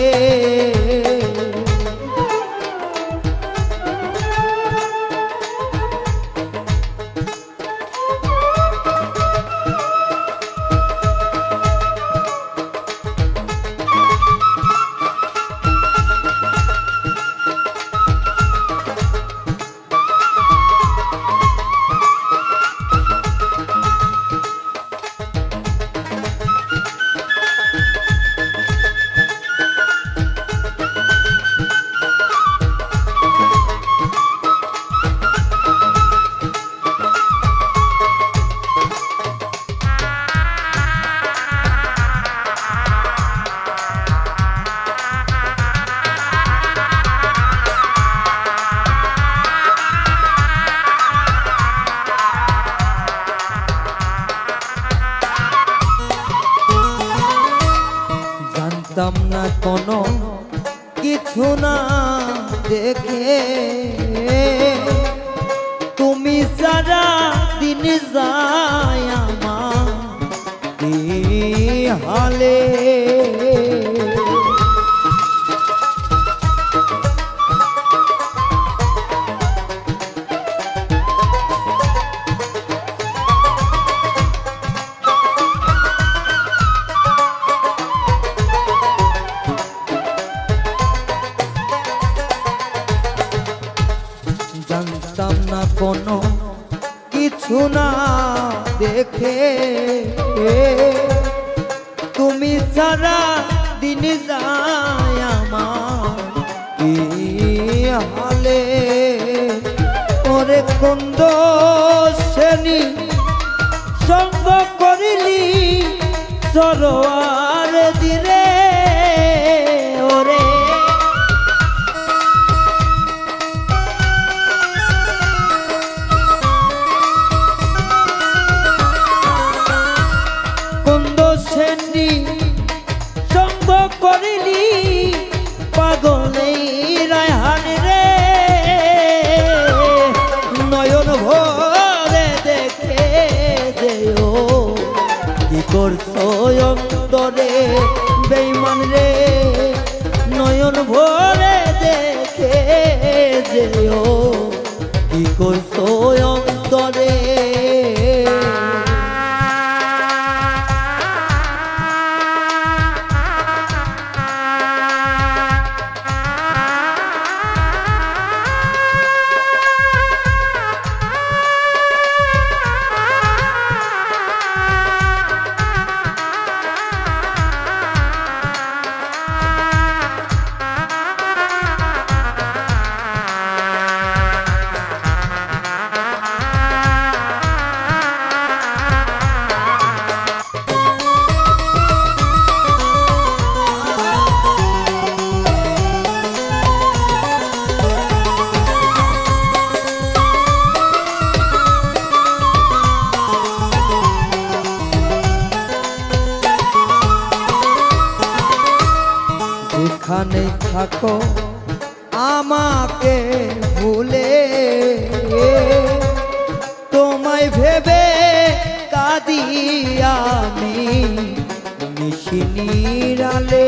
কোনো কিছু না দেখে, তুমি সারা দিন যায় আমার কি হালে। জানতাম না কোনো কিছু না দেখে, তুমি সারা দিন যায় আমার কি হালে। ওরে কুন্দ শ্রেণী সঙ্গ করিলি সরোয়ার দিনে, ওরে সেন্ডি সঙ্গ করিলি পাগলে রায়হান রে, নয়ন ভরে দেখে যেও কি করছো অন্তরে বেঈমান রে, নয়ন ভরে দেখে যেও কি করছো অন্তরে। যেখানে থাকো আমাকে ভুলে, তোমায় ভেবে কাঁদি আমি নিশিনিরালে।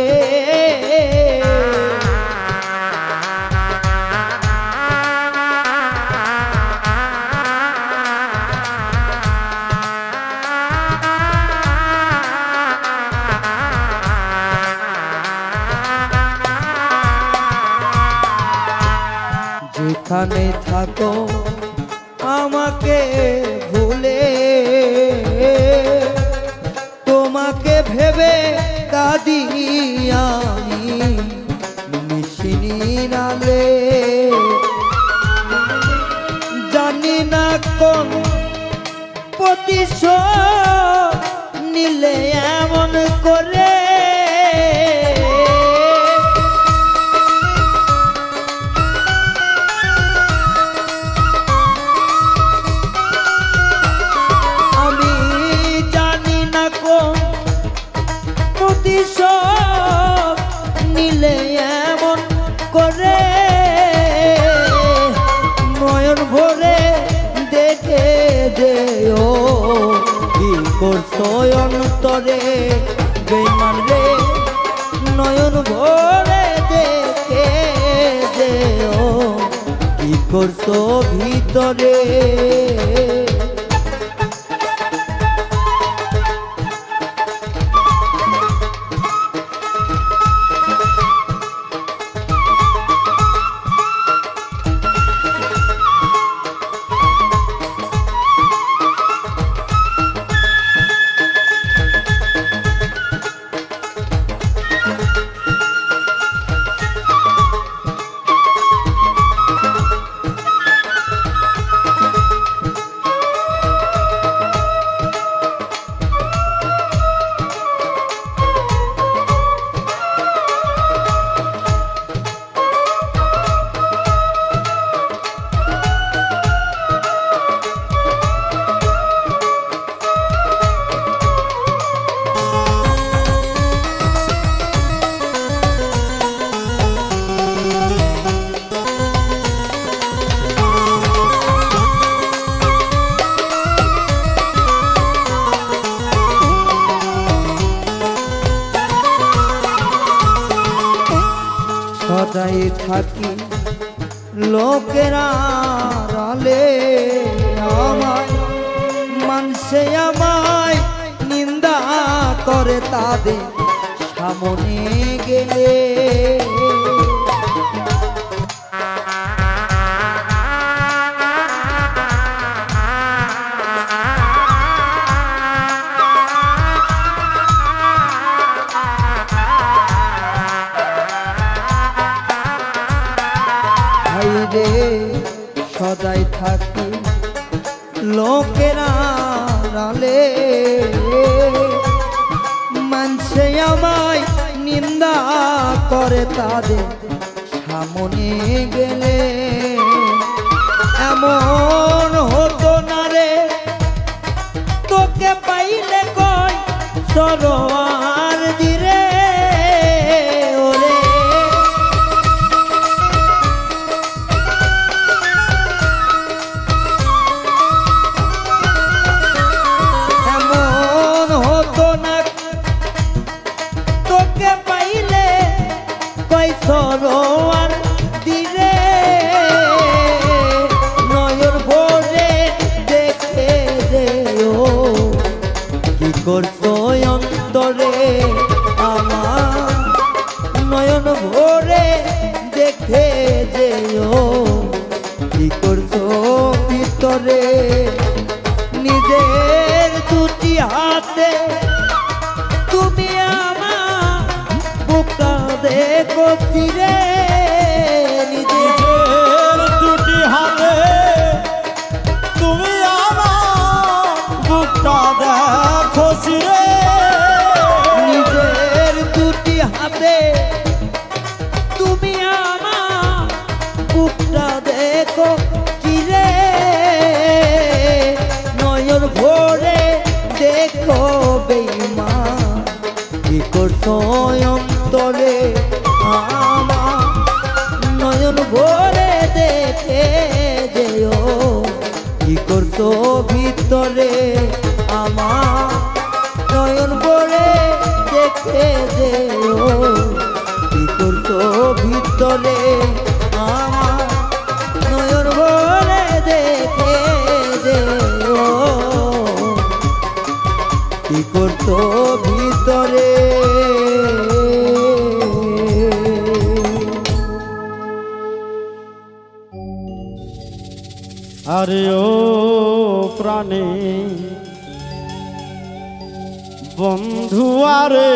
যেখানে থাকো আমাকে ভুলে, তোমাকে ভেবে কাঁদি আমি নিশিনিরালে। জানি না কোন প্রতিশোধ নিলে এমন করে, প্রতিশোধ নিলে এমন করে, নয়ন ভরে দেখে যেও কি করছো অন্তরে বেঈমান রে, নয়ন ভরে দেখে যেও কি করছো ভিতরে। লোকেরা রালে আমায় মানুষে আমায় নিন্দা করে তাদের সামনে গেলে রে সদাই থাকি লোকেরা রালে মানুষে আমায় নিন্দা করে তাদের সামনে গেলে এমন হতো না রে তোকে পাইলে কয় সরোয়ার দিরে ওরে সরোয়ার দিরে নয়ন ভরে দেখে যেও কি করছো অন্তরে আমার নয়ন ভরে দেখে যেও কি করছো ভিতরে নিজের দুটি হাতে তুমি আমার বুকটা দেখো ফিরে নিজের দুটি হাতে তুমি আমার বুকটা দেখো ফিরে নিজের দুটি হাতে তুমি আমার বুকটা দেখো ফিরে নয়ন ভরে দেখো বেঈমান কি করছো অন্তরে আমার নয়ন ভরে দেখে যেও কি করছো ভিতরে আমার নয়ন ভরে দেখে যেও কি করছো ভিতরে আমার নয়ন ভরে দেখে যেও কি করছো ভিতরে আরে ও প্রাণে বন্ধু আরে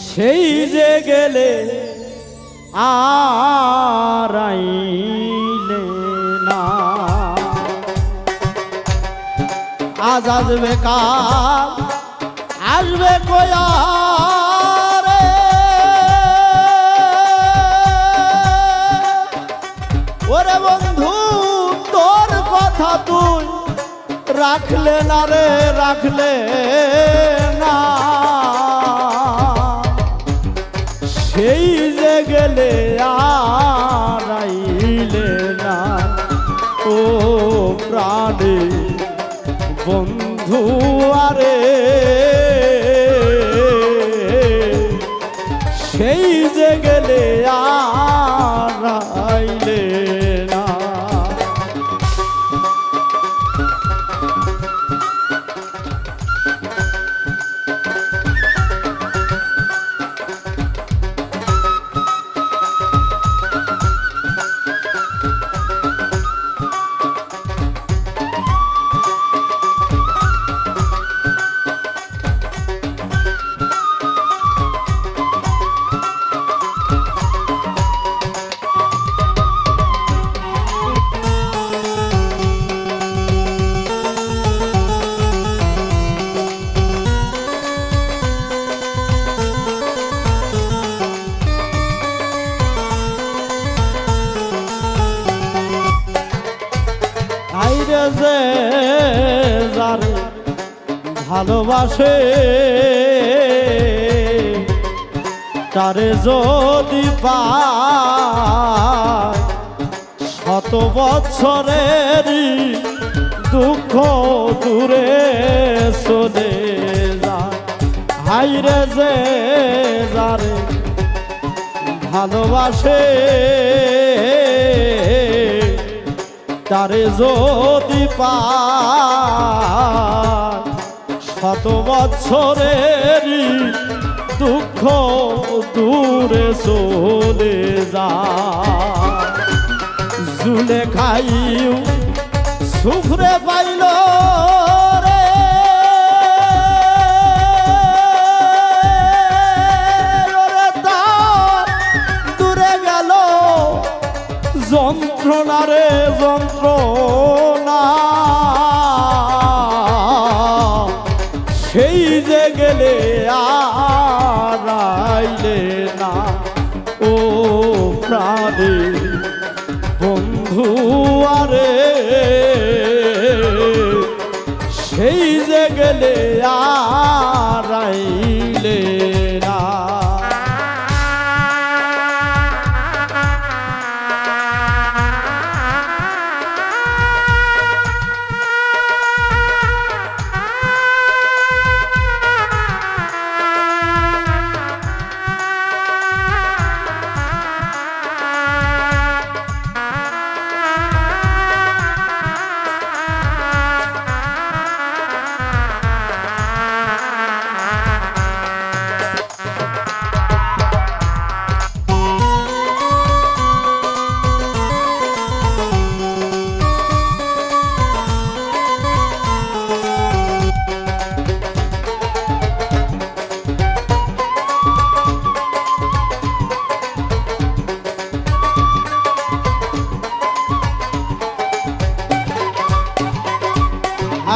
সেই যে গেলে আর আইলে না আজ আসবে কাল আসবে কয়া ওরে বন্ধু তোর কথা তুই রাখলে না রে রাখলে না সেই যে গেলে আর আইলে না ও প্রাণে বন্ধু আরে সেই যে গেলে আর আইলে না যে যারে ভালোবাসে তারে যদি পায় শত বছরের দুঃখ দূরে চলে হাইরে যে যারে ভালোবাসে তারে যদি পায় শত বছরেরই দুঃখ দূরে চলে যায়। জুলেখাইও সুফরে পাইল রে ওরে তার দূরে গেল যন্ত্রণা রে যন্ত্রণা সেই যে গেলে আর আইলে না ও প্রাণী বন্ধু আরে সেই যে গেলে আর আইলে না।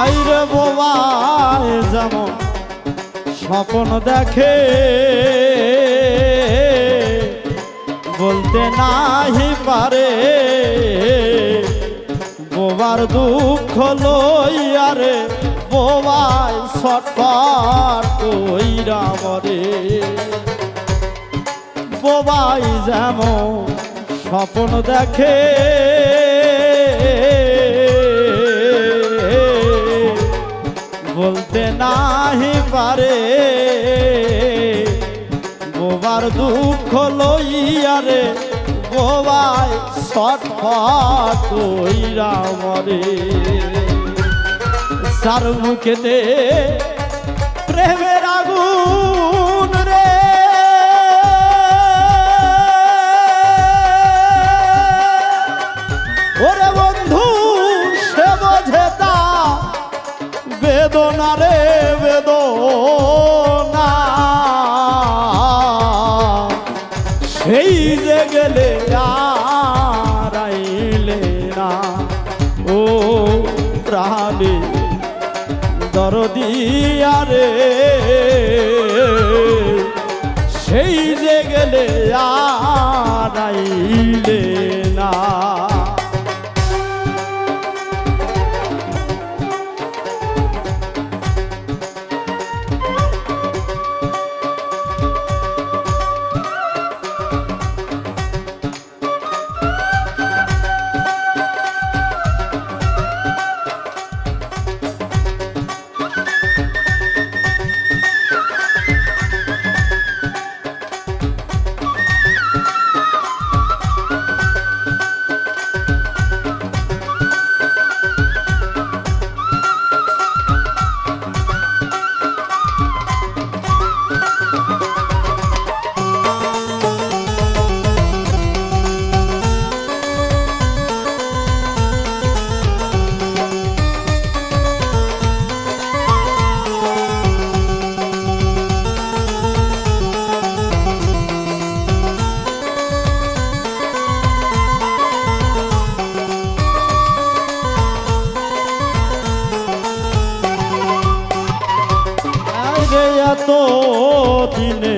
আইরে বোবায় যেমন স্বপ্ন দেখে বলতে নাহি পারে বোবার দুঃখ লইয়ারে বোবায় ছটফট কইরা মরে। বোবাই যেমন স্বপ্ন দেখে বলতে নাহি পারে বোবার দুঃখ লইয়ারে বোবাই ছটফট কইরা মরে। সার মুখেতে প্রেমের আগুন রে ওরে বন্ধু সে বোঝে তা বেদনা রে বেদনা সেই যে গেলে আর আইলে না ও প্রাণী দরদিয়া রে সেই যে গেলে আর আইলে না। এত দিনে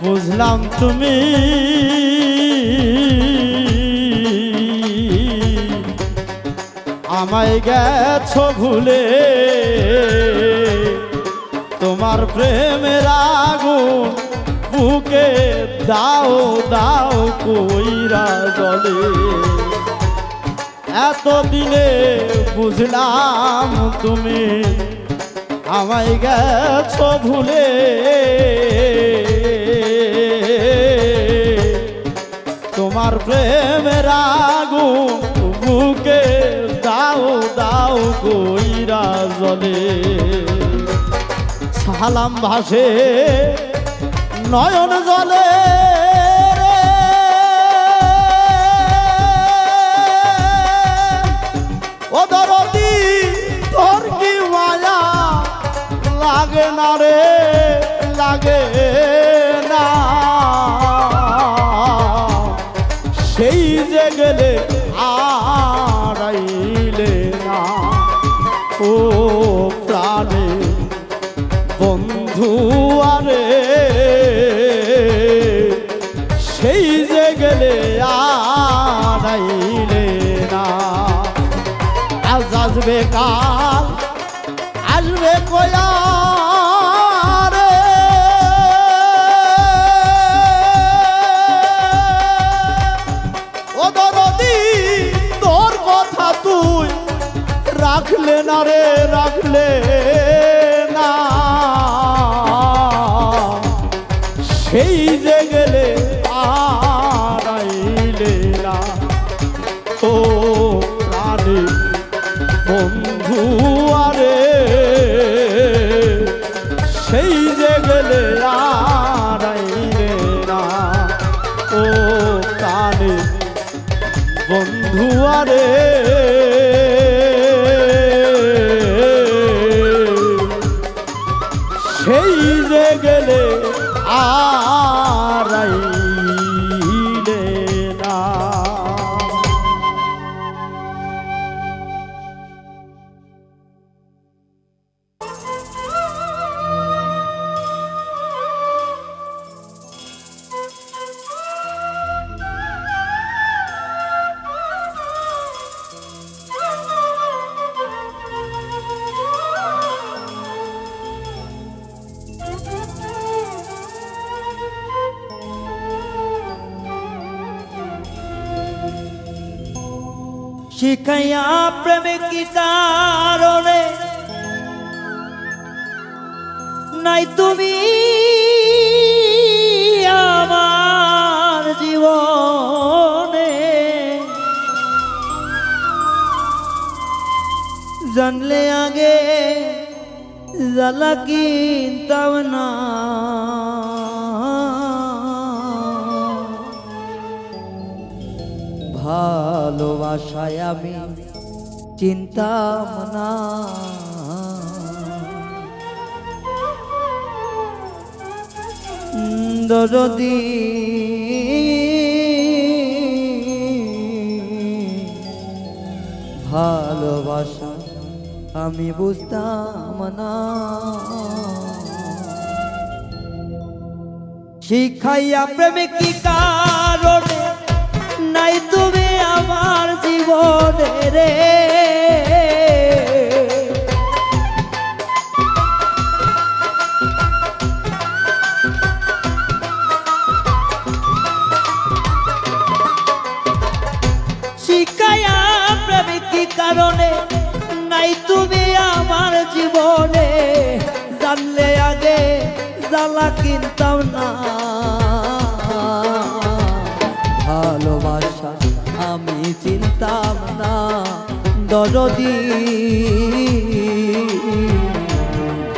বুঝলাম তুমি আমায় গেছো ভুলে তোমার প্রেমের আগুন বুকে দাও দাও কইরা জ্বলে। এত দিনে বুঝলাম তুমি আমায় গেছো ভুলে তোমার প্রেমের আগুন বুকে দাও দাও কইরা জলে সালাম ভাসে নয়ন জলে ও দরদি তোর কি মায়া লাগে না রে লাগে না সেই যে গেলে আড়াইলে না ও প্রাণে বন্ধু আরে সেই যে গেলে আড়াইলে না আজ আসবে কাল আসবে কয়া রে ও দরদি তোর কথা তুই রাখলে না রে রাখলে না সেই যে গেলে আড়াইলে না ও প্রাণী বন্ধু আরে সেই যে গেলে আড়াইলে না ও প্রাণী বন্ধু আরে সেই যে গেলে আড়াইলে না শিখাইয়া প্রেমে কি কারণে নাই তুমি আমার জীবনে জানলে আগে জ্বালা কিনতাম না ভালোবাসায় আমি চিন্তাম না দরদি ভালোবাসা আমি বুঝতাম না শিখাইয়া প্রেমে কি কারণে নাই তুমি আমার জীবনে রে শিখাইয়া প্রেমে কি কারণে নাই তুমি আমার জীবনে জানলে আগে জ্বালা কিনতাম না ভালোবাসা আমি চিনতাম না দরদি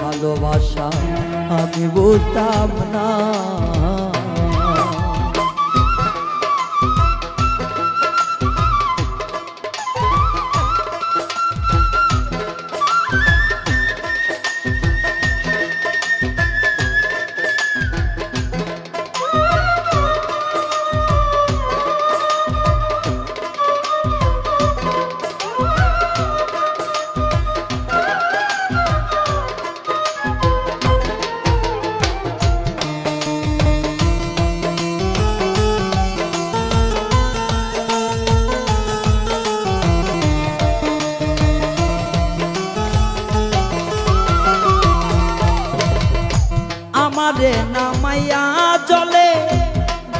ভালোবাসা আমি বুঝতাম না আমারে নামাইয়া জলে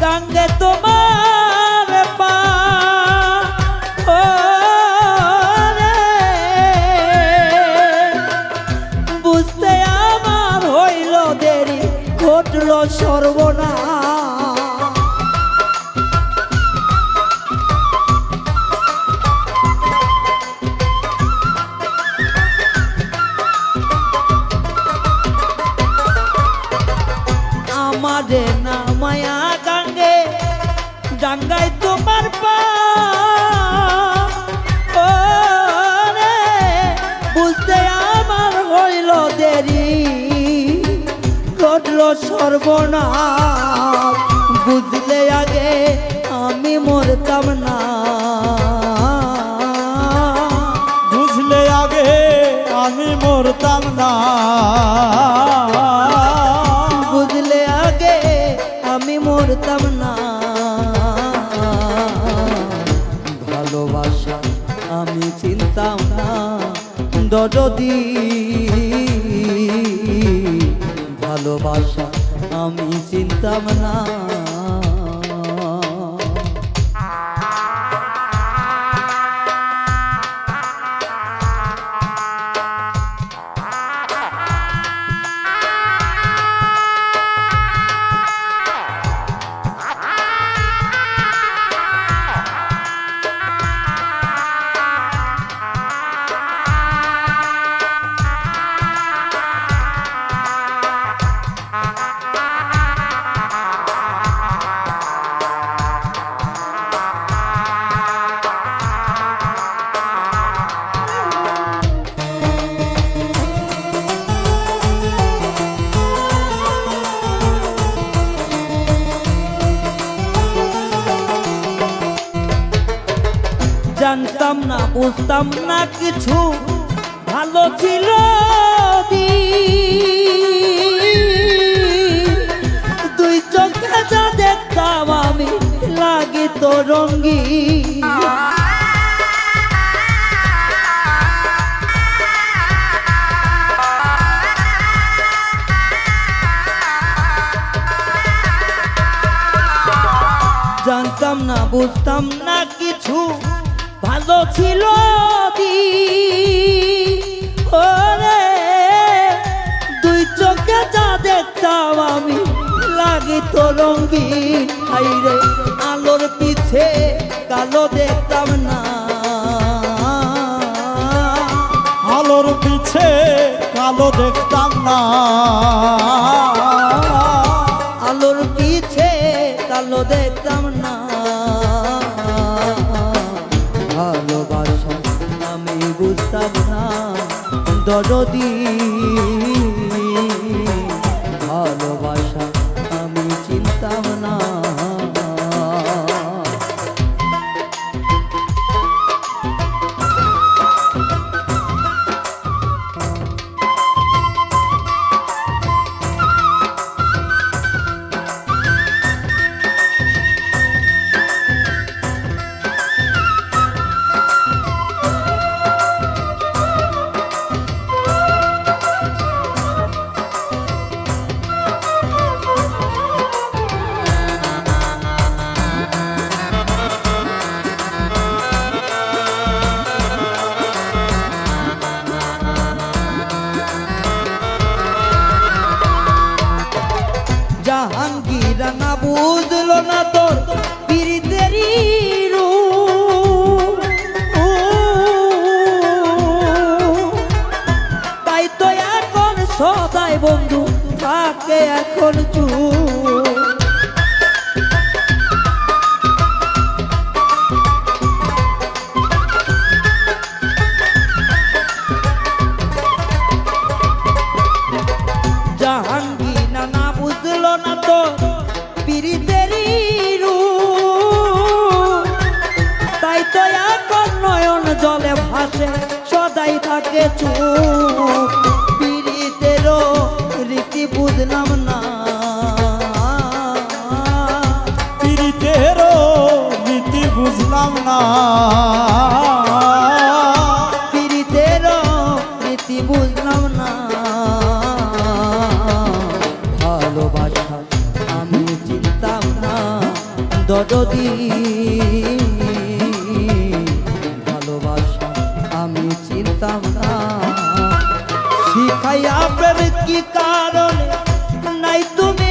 গাঙ্গে তোমার পা বুঝতে ঘটল সর্বনাশ। আমারে না মায়া গাঙ্গে ডাঙ্গাই তোমার পা ওরে, বুঝতে আমার হইল দেরি, ঘটল সর্বনাশ। বুঝলে আগে আমি মরতাম না, বুঝলে আগে আমি মরতাম না, বুঝলে আগে আমি মরতাম না। ভালোবাসা আমি চিনতাম না দরদি, ভালোবাসা আমি চিনতাম না। জানতাম না বুঝতাম না কিছু, ভালো ছিল দুই চোখে যা দেখতাম আমি লাগিত রঙ্গি। জানতাম না বুঝতাম না কিছু, ভালো ছিল ওরে, দুই চোখে যা দেখতাম আমি লাগিত রঙ্গিন। হাইরে আলোর পিছে কালো দেখতাম না, আলোর পিছে কালো দেখতাম না, আলোর পিছে কালো দেখতাম না। ভালোবাসা আমি বুঝতাম না দরদি, ভালোবাসা আমি চিনতাম না। জাহাঙ্গীর না বুঝলো না তোর পীড়িতেরই রূপ, তাই তো এখন সদাই বন্ধু থাকে এখন চুপ। জাহাঙ্গীর না বুঝলো না তো পীড়িতেরই রূপ, তাই তো এখন নয়ন জলে ভাসে সদাই থাকে চুপ। পীড়িতেরও রীতি বুঝলাম না, পীড়িতেরও রীতি বুঝলাম না, পীড়িতেরও রীতি বুঝলাম না। ভালোবাসা আমি চিনতাম না দরদি, ভালোবাসা আমি চিনতাম না। শিখাইয়া প্রেম কি কারণে নাই তুমি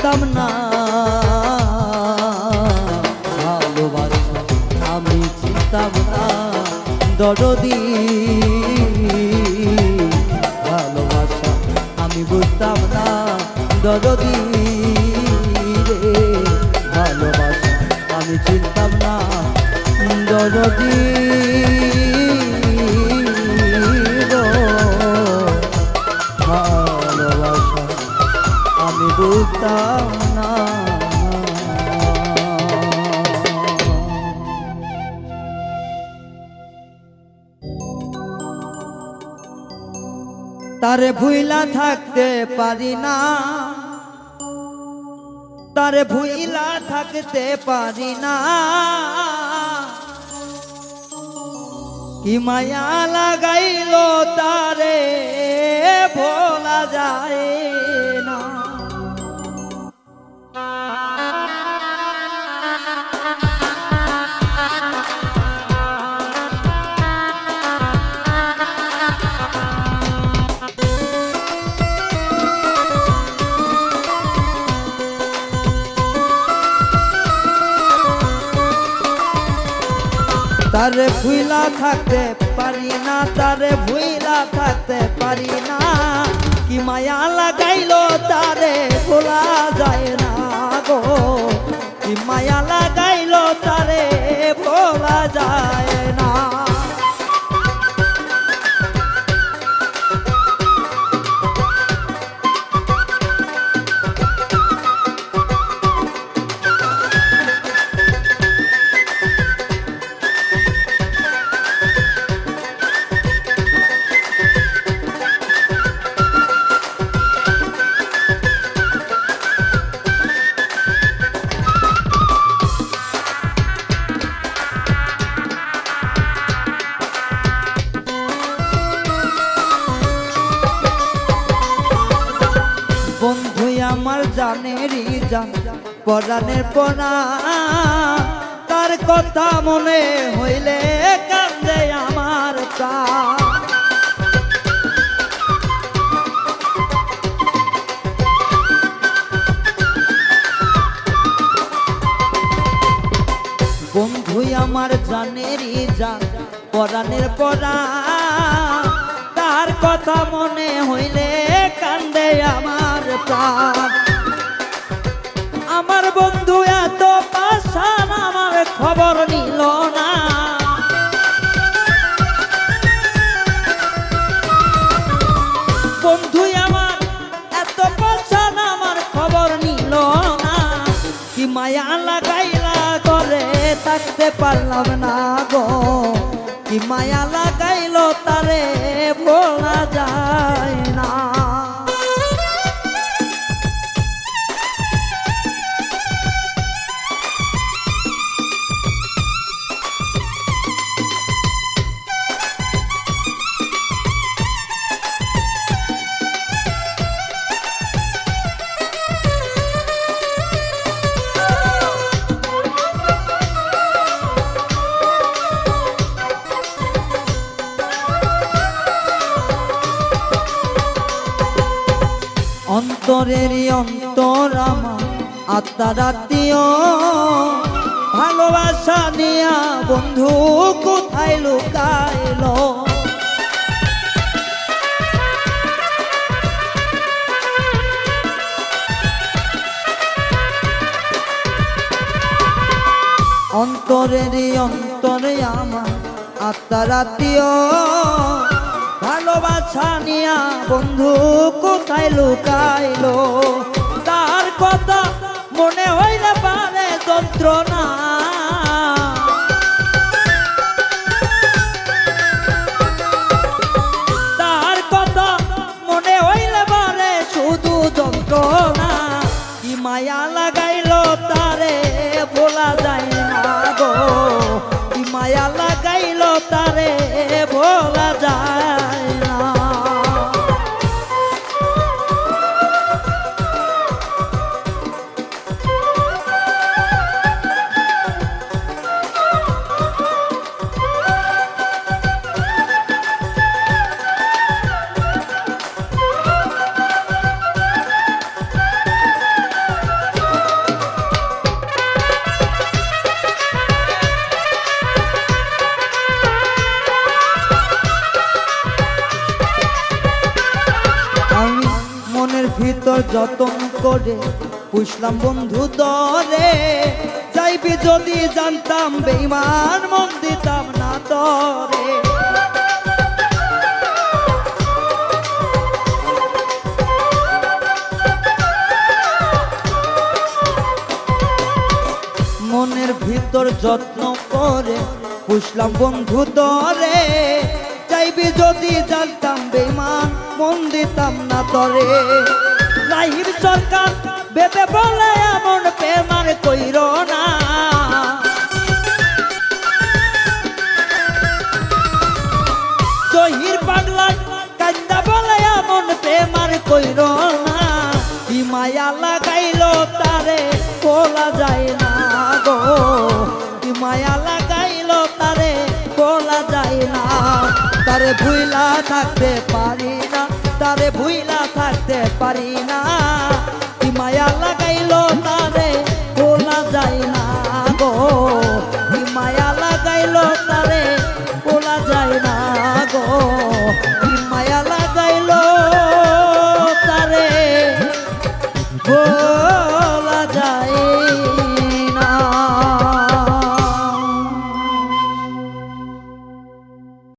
বুঝতাম না ভালোবাসা আমি চিনতাম না দরদি ভালোবাসা আমি বুঝতাম না দরদি রে ভালোবাসা আমি চিনতাম না দরদি ভালোবাসা আমি বুঝতাম না। তারে ভুইলা থাকতে পারি না, তারে ভুইলা থাকতে পারি না, কি মায়া লাগাইলো তারে ভোলা যায় না। তারে ভুইলা থাকতে পারি না, তারে ভুইলা থাকতে পারি না, কি মায়া লাগাইলো তারে ভোলা যায় না গো, কি মায়া লাগাইলো তারে ভোলা যায় না। বন্ধু আমার জানেরই জান পরাণের পরা, তার কথা মনে হইলে কান্দে আমার প্রাণ। বন্ধু আমার জানেরই জান পরাণের পরা, তার কথা মনে হইলে কান্দে আমার প্রাণ। আমার বন্ধু এত পাশান আমার খবর নিল না, বন্ধু আমার এত পাশান আমার খবর নিল না, কি মায়া লাগাইলা করে থাকতে পারলাম না গো, কি মায়া লাগাইলো তারে ভোলা যায় না। অন্তরেরই অন্তর আমার আত্মার আত্মীয়, ভালোবাসা নিয়া বন্ধু কোথায় লুকাইলো। অন্তরেরই অন্তরে আমার আত্মার আত্মীয়, ভালোবাসা নিয়া বন্ধু কোথায় লুকাইলো। তার কথা মনে হইলে পারে যন্ত্রণা, তার কথা মনে হইলে পারে শুধু যন্ত্রণা, কি মায়া লাগাইলো তারে ভোলা যায় না গো, কি মায়া লাগাইলো তারে ভোলা যায় না। ভিতর যতন করে পুষলাম বন্ধু দরে, যাইবি যদি জানতাম বেঈমান মন দিতাম না তরে। মনের ভিতর যত্ন করে পুষলাম বন্ধু দরে, যাইবি যদি জানতাম বেঈমান মন দিতাম না তরে। রাহির সরকার বেবে বলে এমন প্রেম আর কইর না, জহির পাগলা কান্দা বলে এমন প্রেম আর কইর না। কি মায়া লাগাইলো তারে বলা যায় না গো, কি মায়া লাগাইলো তারে বলা যায় না। তারে ভুইলা থাকতে পারি না, তারে ভুইলা থাকতে পারি না। কি মায়া লাগাইলো তারে বলা যায় না গো, কি মায়া লাগাইলো তারে বলা যায় না গো।